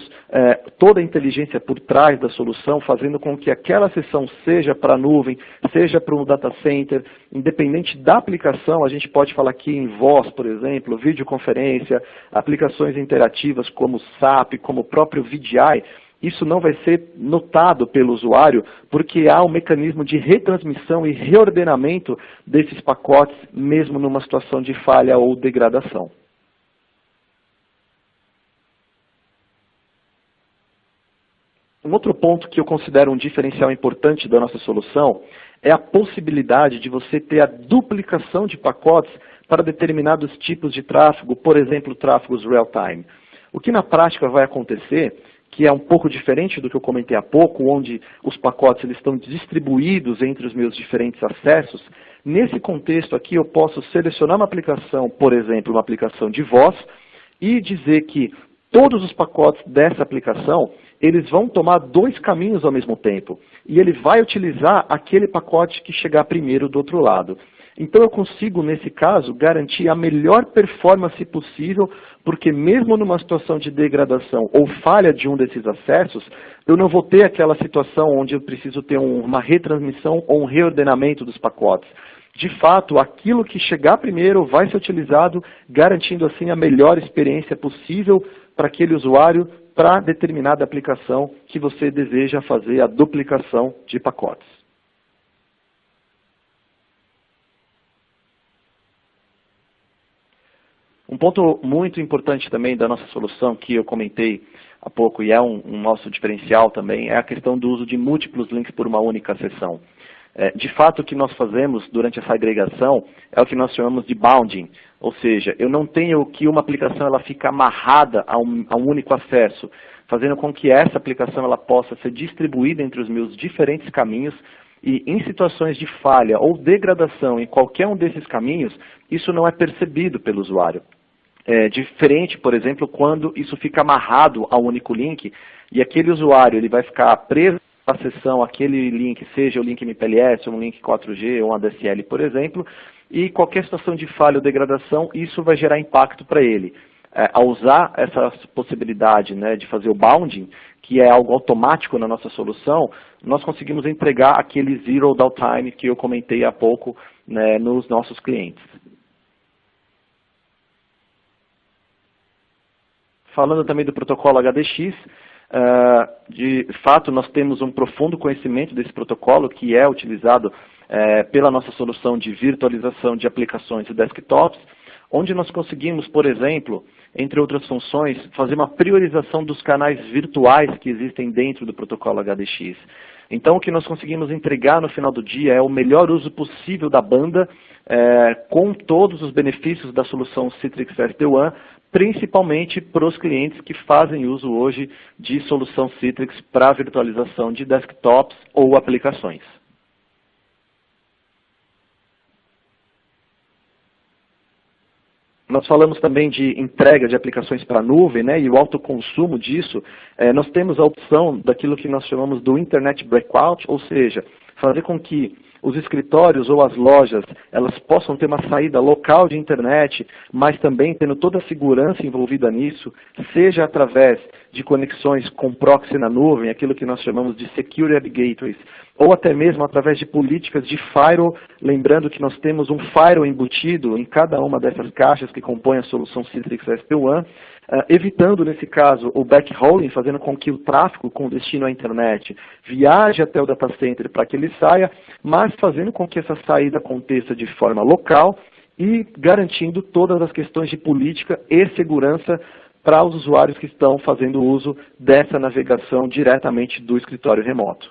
toda a inteligência por trás da solução, fazendo com que aquela sessão seja para a nuvem, seja para um data center, independente da aplicação. A gente pode falar aqui em voz, por exemplo, videoconferência, aplicações interativas como SAP, como o próprio VDI. Isso não vai ser notado pelo usuário, porque há um mecanismo de retransmissão e reordenamento desses pacotes, mesmo numa situação de falha ou degradação. Um outro ponto que eu considero um diferencial importante da nossa solução é a possibilidade de você ter a duplicação de pacotes para determinados tipos de tráfego, por exemplo, tráfegos real-time. O que na prática vai acontecer, que é um pouco diferente do que eu comentei há pouco, onde os pacotes eles estão distribuídos entre os meus diferentes acessos, nesse contexto aqui eu posso selecionar uma aplicação, por exemplo, uma aplicação de voz, e dizer que todos os pacotes dessa aplicação, eles vão tomar 2 caminhos ao mesmo tempo. E ele vai utilizar aquele pacote que chegar primeiro do outro lado. Então eu consigo, nesse caso, garantir a melhor performance possível, porque mesmo numa situação de degradação ou falha de um desses acessos, eu não vou ter aquela situação onde eu preciso ter uma retransmissão ou um reordenamento dos pacotes. De fato, aquilo que chegar primeiro vai ser utilizado, garantindo assim a melhor experiência possível para aquele usuário, para determinada aplicação que você deseja fazer a duplicação de pacotes. Um ponto muito importante também da nossa solução, que eu comentei há pouco e é um nosso diferencial também, é a questão do uso de múltiplos links por uma única sessão. De fato, o que nós fazemos durante essa agregação é o que nós chamamos de bounding, ou seja, eu não tenho que uma aplicação ela fica amarrada a um único acesso, fazendo com que essa aplicação ela possa ser distribuída entre os meus diferentes caminhos e em situações de falha ou degradação em qualquer um desses caminhos, isso não é percebido pelo usuário. É diferente, por exemplo, quando isso fica amarrado a um único link e aquele usuário ele vai ficar preso a sessão, aquele link, seja o link MPLS, ou um link 4G, ou um ADSL, por exemplo, e qualquer situação de falha ou degradação, isso vai gerar impacto para ele. Ao usar essa possibilidade de fazer o bounding, que é algo automático na nossa solução, nós conseguimos entregar aquele zero downtime que eu comentei há pouco nos nossos clientes. Falando também do protocolo HDX, de fato, nós temos um profundo conhecimento desse protocolo que é utilizado pela nossa solução de virtualização de aplicações e desktops, onde nós conseguimos, por exemplo, entre outras funções, fazer uma priorização dos canais virtuais que existem dentro do protocolo HDX. Então, o que nós conseguimos entregar no final do dia é o melhor uso possível da banda, com todos os benefícios da solução Citrix SD-WAN, principalmente para os clientes que fazem uso hoje de solução Citrix para virtualização de desktops ou aplicações. Nós falamos também de entrega de aplicações para a nuvem, né, e o alto consumo disso. Nós temos a opção daquilo que nós chamamos do Internet Breakout, ou seja, fazer com que os escritórios ou as lojas, elas possam ter uma saída local de internet, mas também tendo toda a segurança envolvida nisso, seja através de conexões com proxy na nuvem, aquilo que nós chamamos de Secure Web Gateways, ou até mesmo através de políticas de firewall, lembrando que nós temos um firewall embutido em cada uma dessas caixas que compõem a solução Citrix SD-WAN, evitando, nesse caso, o backhauling, fazendo com que o tráfego com destino à internet viaje até o data center para que ele saia, mas fazendo com que essa saída aconteça de forma local e garantindo todas as questões de política e segurança para os usuários que estão fazendo uso dessa navegação diretamente do escritório remoto.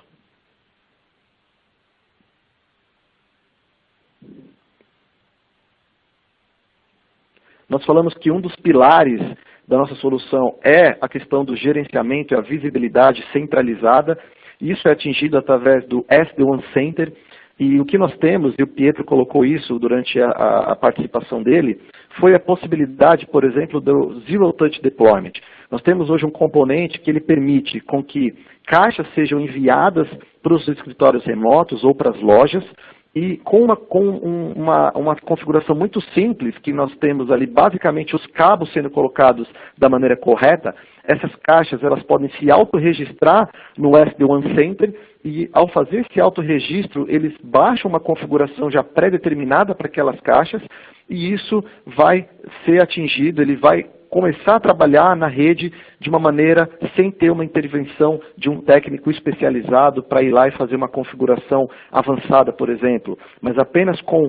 Nós falamos que um dos pilares da nossa solução é a questão do gerenciamento e a visibilidade centralizada. Isso é atingido através do SD-WAN Center. E o que nós temos, e o Pietro colocou isso durante a participação dele, foi a possibilidade, por exemplo, do Zero Touch Deployment. Nós temos hoje um componente que ele permite com que caixas sejam enviadas para os escritórios remotos ou para as lojas, e com uma configuração muito simples, que nós temos ali basicamente os cabos sendo colocados da maneira correta, essas caixas elas podem se autorregistrar no SD-WAN Center e ao fazer esse autorregistro eles baixam uma configuração já pré-determinada para aquelas caixas e isso vai ser atingido, ele vai começar a trabalhar na rede de uma maneira sem ter uma intervenção de um técnico especializado para ir lá e fazer uma configuração avançada, por exemplo, mas apenas com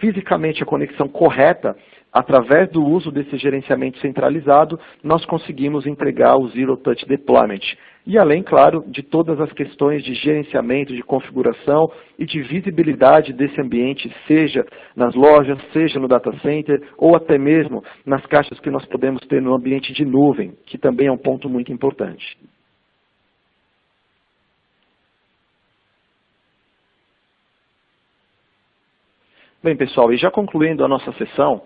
fisicamente a conexão correta, através do uso desse gerenciamento centralizado, nós conseguimos entregar o Zero Touch Deployment. E além, claro, de todas as questões de gerenciamento, de configuração e de visibilidade desse ambiente, seja nas lojas, seja no data center, ou até mesmo nas caixas que nós podemos ter no ambiente de nuvem, que também é um ponto muito importante. Bem, pessoal, e já concluindo a nossa sessão,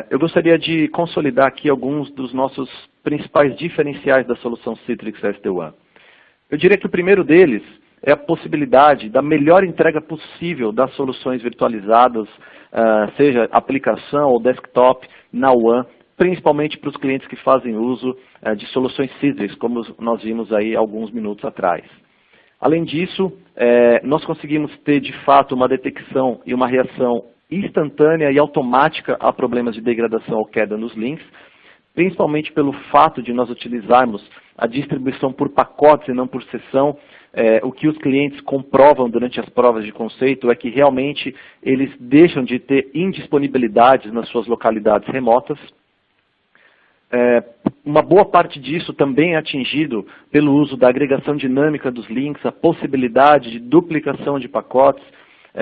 eu gostaria de consolidar aqui alguns dos nossos principais diferenciais da solução Citrix SD-WAN. Eu diria que o primeiro deles é a possibilidade da melhor entrega possível das soluções virtualizadas, seja aplicação ou desktop, na WAN, principalmente para os clientes que fazem uso de soluções Citrix, como nós vimos aí alguns minutos atrás. Além disso, nós conseguimos ter de fato uma detecção e uma reação instantânea e automática a problemas de degradação ou queda nos links, principalmente pelo fato de nós utilizarmos a distribuição por pacotes e não por seção. O que os clientes comprovam durante as provas de conceito é que realmente eles deixam de ter indisponibilidades nas suas localidades remotas. Uma boa parte disso também é atingido pelo uso da agregação dinâmica dos links, a possibilidade de duplicação de pacotes,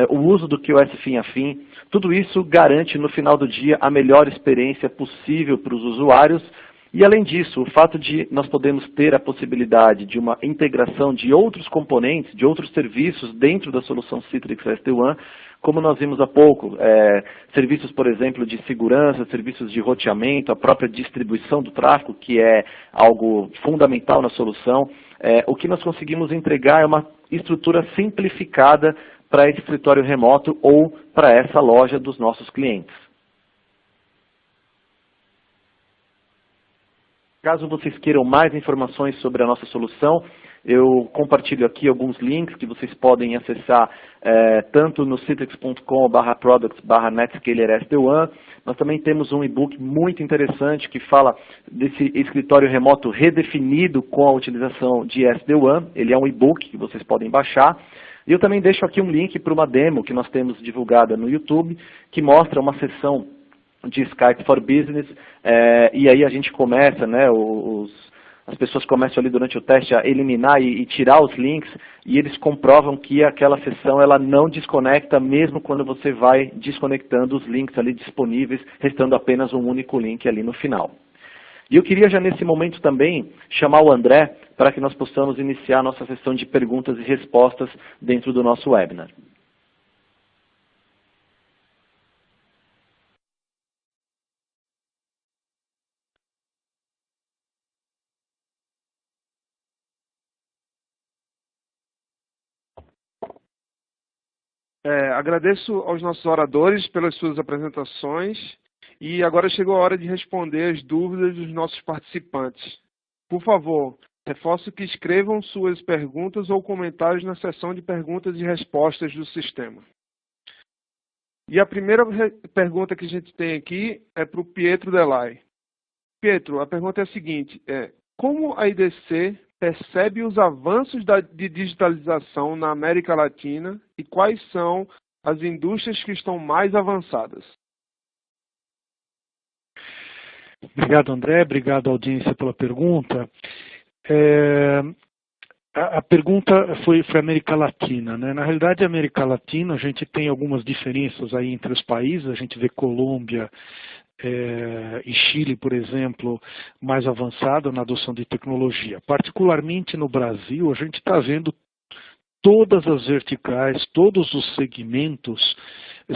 o uso do QoS fim a fim. Tudo isso garante no final do dia a melhor experiência possível para os usuários. E além disso, o fato de nós podemos ter a possibilidade de uma integração de outros componentes, de outros serviços dentro da solução Citrix SD-WAN, como nós vimos há pouco, serviços, por exemplo, de segurança, serviços de roteamento, a própria distribuição do tráfego, que é algo fundamental na solução. O que nós conseguimos entregar é uma estrutura simplificada para esse escritório remoto ou para essa loja dos nossos clientes. Caso vocês queiram mais informações sobre a nossa solução, eu compartilho aqui alguns links que vocês podem acessar tanto no citrix.com/products/netscaler-SD-WAN. Nós também temos um e-book muito interessante que fala desse escritório remoto redefinido com a utilização de SD-WAN. Ele é um e-book que vocês podem baixar. E eu também deixo aqui um link para uma demo que nós temos divulgada no YouTube, que mostra uma sessão de Skype for Business, e aí a gente começa, né, as pessoas começam ali durante o teste a eliminar e tirar os links, e eles comprovam que aquela sessão ela não desconecta, mesmo quando você vai desconectando os links ali disponíveis, restando apenas um único link ali no final. E eu queria já nesse momento também chamar o André para que nós possamos iniciar a nossa sessão de perguntas e respostas dentro do nosso webinar. Agradeço aos nossos oradores pelas suas apresentações e agora chegou a hora de responder as dúvidas dos nossos participantes. Por favor, reforço que escrevam suas perguntas ou comentários na seção de perguntas e respostas do sistema. E a primeira pergunta que a gente tem aqui é para o Pietro Delay. Pietro, a pergunta é a seguinte, como a IDC percebe os avanços de digitalização na América Latina e quais são as indústrias que estão mais avançadas? Obrigado, André. Obrigado, audiência, pela pergunta. A pergunta foi América Latina, né? Na realidade, a América Latina, a gente tem algumas diferenças aí entre os países. A gente vê Colômbia e Chile, por exemplo, mais avançado na adoção de tecnologia. Particularmente no Brasil, a gente está vendo todas as verticais, todos os segmentos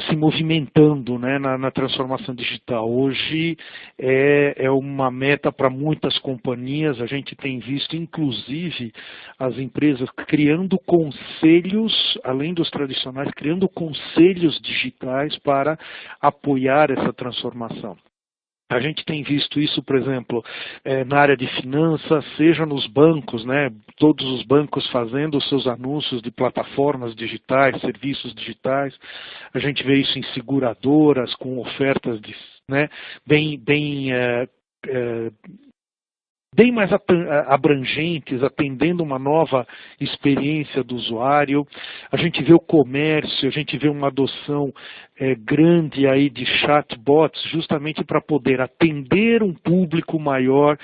se movimentando, né, na transformação digital. Hoje é uma meta para muitas companhias. A gente tem visto, inclusive, as empresas criando conselhos, além dos tradicionais, criando conselhos digitais para apoiar essa transformação. A gente tem visto isso, por exemplo, na área de finanças, seja nos bancos, né, todos os bancos fazendo os seus anúncios de plataformas digitais, serviços digitais. A gente vê isso em seguradoras, com ofertas bem mais abrangentes, atendendo uma nova experiência do usuário. A gente vê o comércio, a gente vê uma adoção grande aí de chatbots, justamente para poder atender um público maior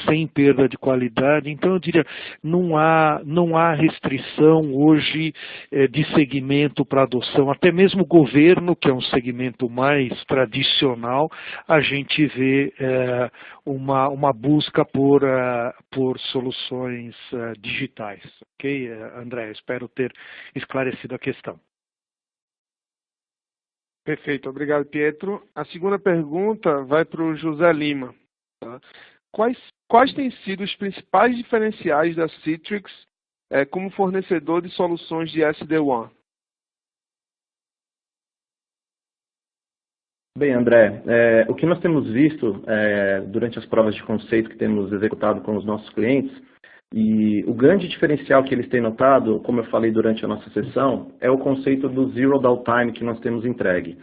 sem perda de qualidade. Então, eu diria, não há restrição hoje de segmento para adoção. Até mesmo o governo, que é um segmento mais tradicional, a gente vê uma busca por soluções digitais. Ok, André? Espero ter esclarecido a questão. Perfeito, obrigado, Pietro. A segunda pergunta vai para o José Lima. Tá? Quais têm sido os principais diferenciais da Citrix como fornecedor de soluções de SD-WAN? Bem, André, o que nós temos visto durante as provas de conceito que temos executado com os nossos clientes, e o grande diferencial que eles têm notado, como eu falei durante a nossa sessão, é o conceito do Zero Downtime que nós temos entregue.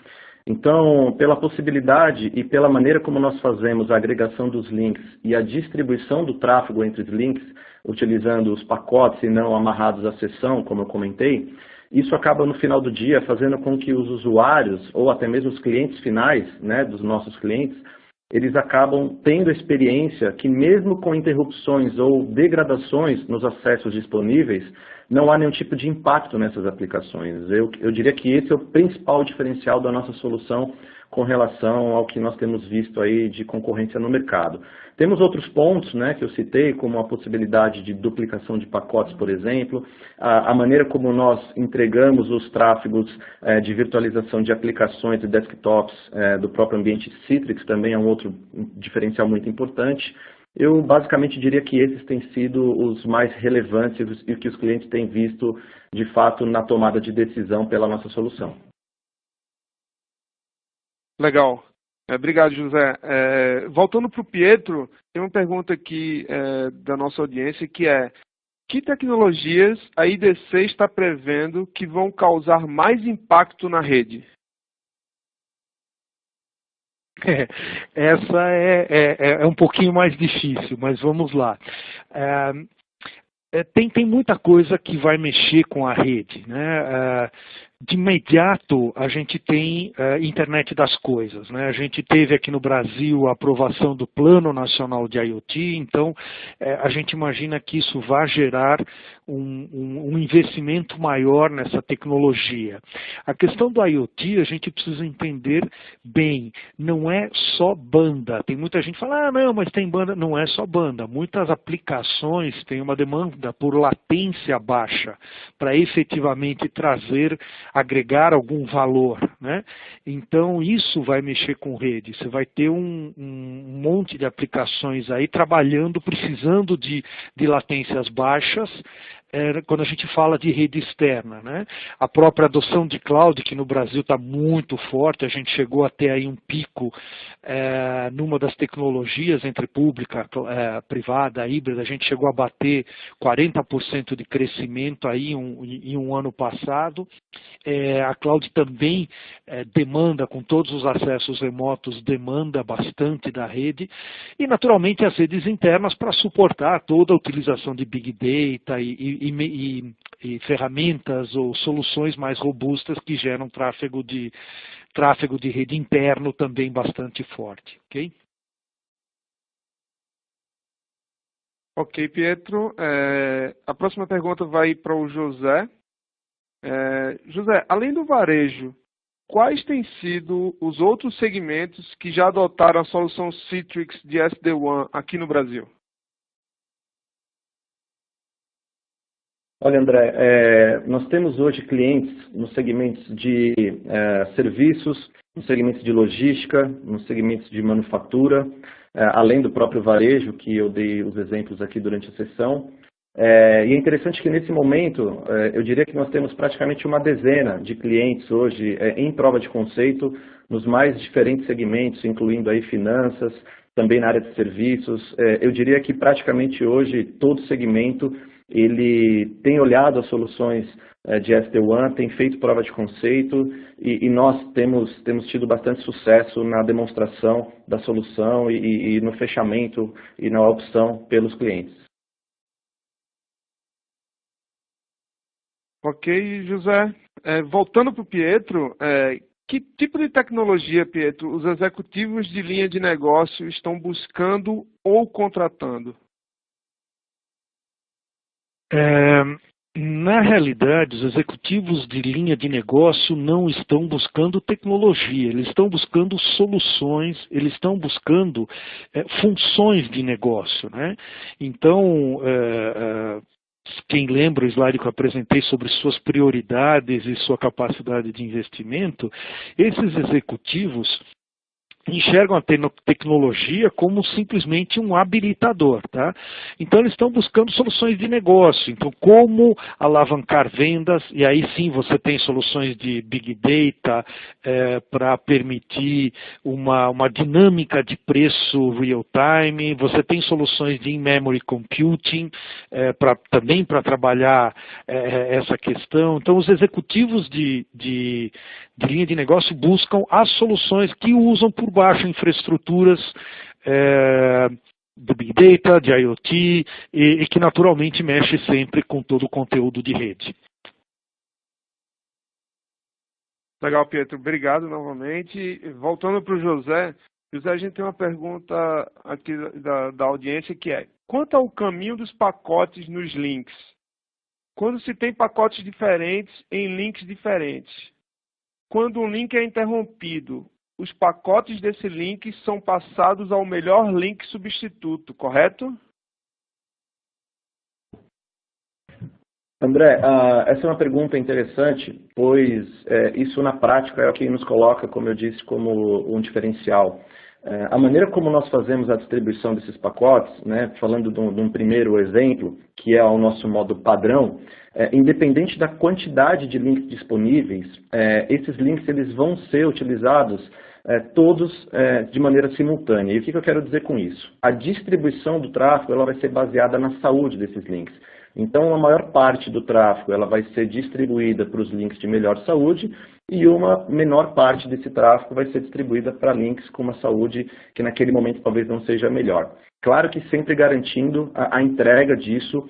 Então, pela possibilidade e pela maneira como nós fazemos a agregação dos links e a distribuição do tráfego entre os links, utilizando os pacotes e não amarrados à sessão, como eu comentei, isso acaba no final do dia fazendo com que os usuários, ou até mesmo os clientes finais, né, dos nossos clientes, eles acabam tendo a experiência que mesmo com interrupções ou degradações nos acessos disponíveis, não há nenhum tipo de impacto nessas aplicações. Eu diria que esse é o principal diferencial da nossa solução com relação ao que nós temos visto aí de concorrência no mercado. Temos outros pontos, né, que eu citei, como a possibilidade de duplicação de pacotes, por exemplo, a maneira como nós entregamos os tráfegos de virtualização de aplicações e desktops do próprio ambiente Citrix também é um outro diferencial muito importante. Eu basicamente diria que esses têm sido os mais relevantes e que os clientes têm visto, de fato, na tomada de decisão pela nossa solução. Legal. Obrigado, José. Voltando para o Pietro, tem uma pergunta aqui da nossa audiência que é: que tecnologias a IDC está prevendo que vão causar mais impacto na rede? Essa é um pouquinho mais difícil, mas vamos lá. Tem muita coisa que vai mexer com a rede, né? De imediato, a gente tem internet das coisas, né? A gente teve aqui no Brasil a aprovação do Plano Nacional de IoT, então a gente imagina que isso vai gerar um investimento maior nessa tecnologia. A questão do IoT, a gente precisa entender bem, não é só banda. Tem muita gente que fala, não, mas tem banda. Não é só banda. Muitas aplicações têm uma demanda por latência baixa, para efetivamente agregar algum valor, né? Então isso vai mexer com rede. Você vai ter um monte de aplicações aí trabalhando, precisando de latências baixas, quando a gente fala de rede externa, né? A própria adoção de cloud, que no Brasil está muito forte, a gente chegou a ter aí um pico numa das tecnologias entre pública, privada, híbrida, a gente chegou a bater 40% de crescimento aí em um ano passado. A cloud também demanda, com todos os acessos remotos, demanda bastante da rede, e naturalmente as redes internas para suportar toda a utilização de Big Data e ferramentas ou soluções mais robustas que geram tráfego de rede interno também bastante forte. Ok? Ok, Pietro. A próxima pergunta vai para o José. José, além do varejo, quais têm sido os outros segmentos que já adotaram a solução Citrix de SD-WAN aqui no Brasil? Olha, André, nós temos hoje clientes nos segmentos de serviços, nos segmentos de logística, nos segmentos de manufatura, além do próprio varejo, que eu dei os exemplos aqui durante a sessão. E é interessante que nesse momento, eu diria que nós temos praticamente uma dezena de clientes hoje em prova de conceito, nos mais diferentes segmentos, incluindo aí finanças, também na área de serviços. Eu diria que praticamente hoje todo segmento ele tem olhado as soluções de SD-WAN, tem feito prova de conceito e nós temos tido bastante sucesso na demonstração da solução e no fechamento e na opção pelos clientes. Ok, José. Voltando para o Pietro, que tipo de tecnologia, Pietro, os executivos de linha de negócio estão buscando ou contratando? Na realidade, os executivos de linha de negócio não estão buscando tecnologia, eles estão buscando soluções, eles estão buscando funções de negócio, né? Então, quem lembra o slide que eu apresentei sobre suas prioridades e sua capacidade de investimento, esses executivos enxergam a tecnologia como simplesmente um habilitador, tá? Então eles estão buscando soluções de negócio, então como alavancar vendas, e aí sim você tem soluções de Big Data para permitir uma dinâmica de preço real time, você tem soluções de in-memory computing também para trabalhar essa questão. Então os executivos de linha de negócio buscam as soluções que usam por baixo infraestruturas do Big Data, de IoT, e que naturalmente mexe sempre com todo o conteúdo de rede. Legal, Pietro. Obrigado novamente. Voltando para o José, a gente tem uma pergunta aqui da audiência que é: quanto ao caminho dos pacotes nos links? Quando se tem pacotes diferentes em links diferentes? Quando um link é interrompido, os pacotes desse link são passados ao melhor link substituto, correto? André, essa é uma pergunta interessante, pois isso na prática é o que nos coloca, como eu disse, como um diferencial. A maneira como nós fazemos a distribuição desses pacotes, né, falando de um primeiro exemplo, que é o nosso modo padrão, independente da quantidade de links disponíveis, esses links eles vão ser utilizados todos de maneira simultânea. E o que eu quero dizer com isso? A distribuição do tráfego ela vai ser baseada na saúde desses links. Então, a maior parte do tráfego ela vai ser distribuída para os links de melhor saúde e uma menor parte desse tráfego vai ser distribuída para links com uma saúde que naquele momento talvez não seja melhor. Claro que sempre garantindo a entrega disso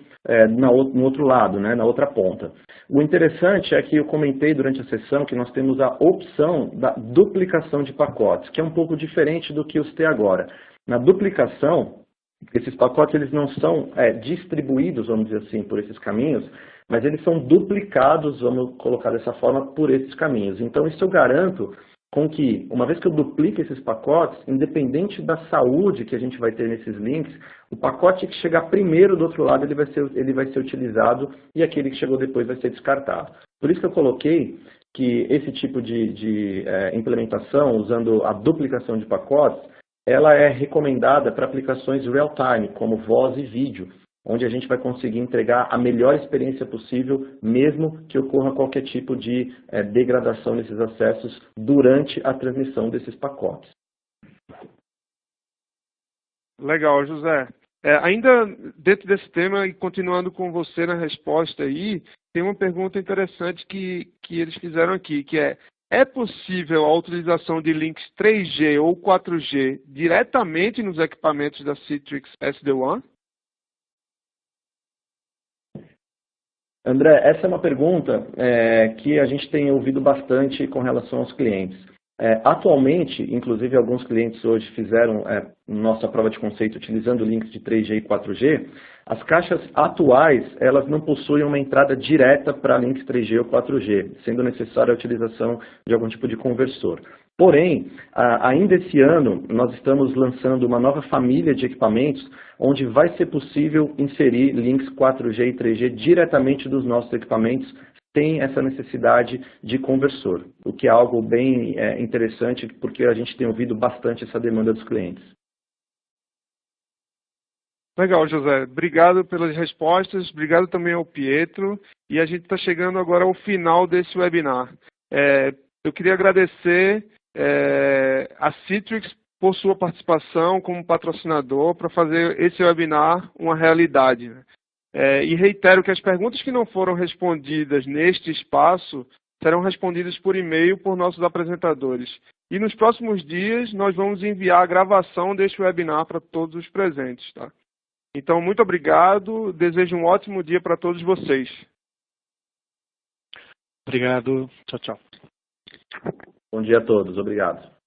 no outro lado, né, na outra ponta. O interessante é que eu comentei durante a sessão que nós temos a opção da duplicação de pacotes, que é um pouco diferente do que eu citei agora. Na duplicação, esses pacotes eles não são distribuídos, vamos dizer assim, por esses caminhos, mas eles são duplicados, vamos colocar dessa forma, por esses caminhos. Então, isso eu garanto com que, uma vez que eu duplique esses pacotes, independente da saúde que a gente vai ter nesses links, o pacote que chegar primeiro do outro lado, ele vai ser utilizado e aquele que chegou depois vai ser descartado. Por isso que eu coloquei que esse tipo de implementação, usando a duplicação de pacotes, ela é recomendada para aplicações real-time, como voz e vídeo, onde a gente vai conseguir entregar a melhor experiência possível, mesmo que ocorra qualquer tipo de degradação nesses acessos durante a transmissão desses pacotes. Legal, José. Ainda dentro desse tema e continuando com você na resposta aí, tem uma pergunta interessante que eles fizeram aqui, que é possível a utilização de links 3G ou 4G diretamente nos equipamentos da Citrix SD-WAN? André, essa é uma pergunta que a gente tem ouvido bastante com relação aos clientes. Atualmente, inclusive alguns clientes hoje fizeram nossa prova de conceito utilizando links de 3G e 4G, as caixas atuais elas não possuem uma entrada direta para links 3G ou 4G, sendo necessária a utilização de algum tipo de conversor. Porém, ainda esse ano, nós estamos lançando uma nova família de equipamentos onde vai ser possível inserir links 4G e 3G diretamente dos nossos equipamentos, tem essa necessidade de conversor, o que é algo bem interessante, porque a gente tem ouvido bastante essa demanda dos clientes. Legal, José. Obrigado pelas respostas, obrigado também ao Pietro, e a gente está chegando agora ao final desse webinar. Eu queria agradecer a Citrix por sua participação como patrocinador para fazer esse webinar uma realidade. E reitero que as perguntas que não foram respondidas neste espaço serão respondidas por e-mail por nossos apresentadores. E nos próximos dias nós vamos enviar a gravação deste webinar para todos os presentes. Tá? Então, muito obrigado. Desejo um ótimo dia para todos vocês. Obrigado. Tchau, tchau. Bom dia a todos. Obrigado.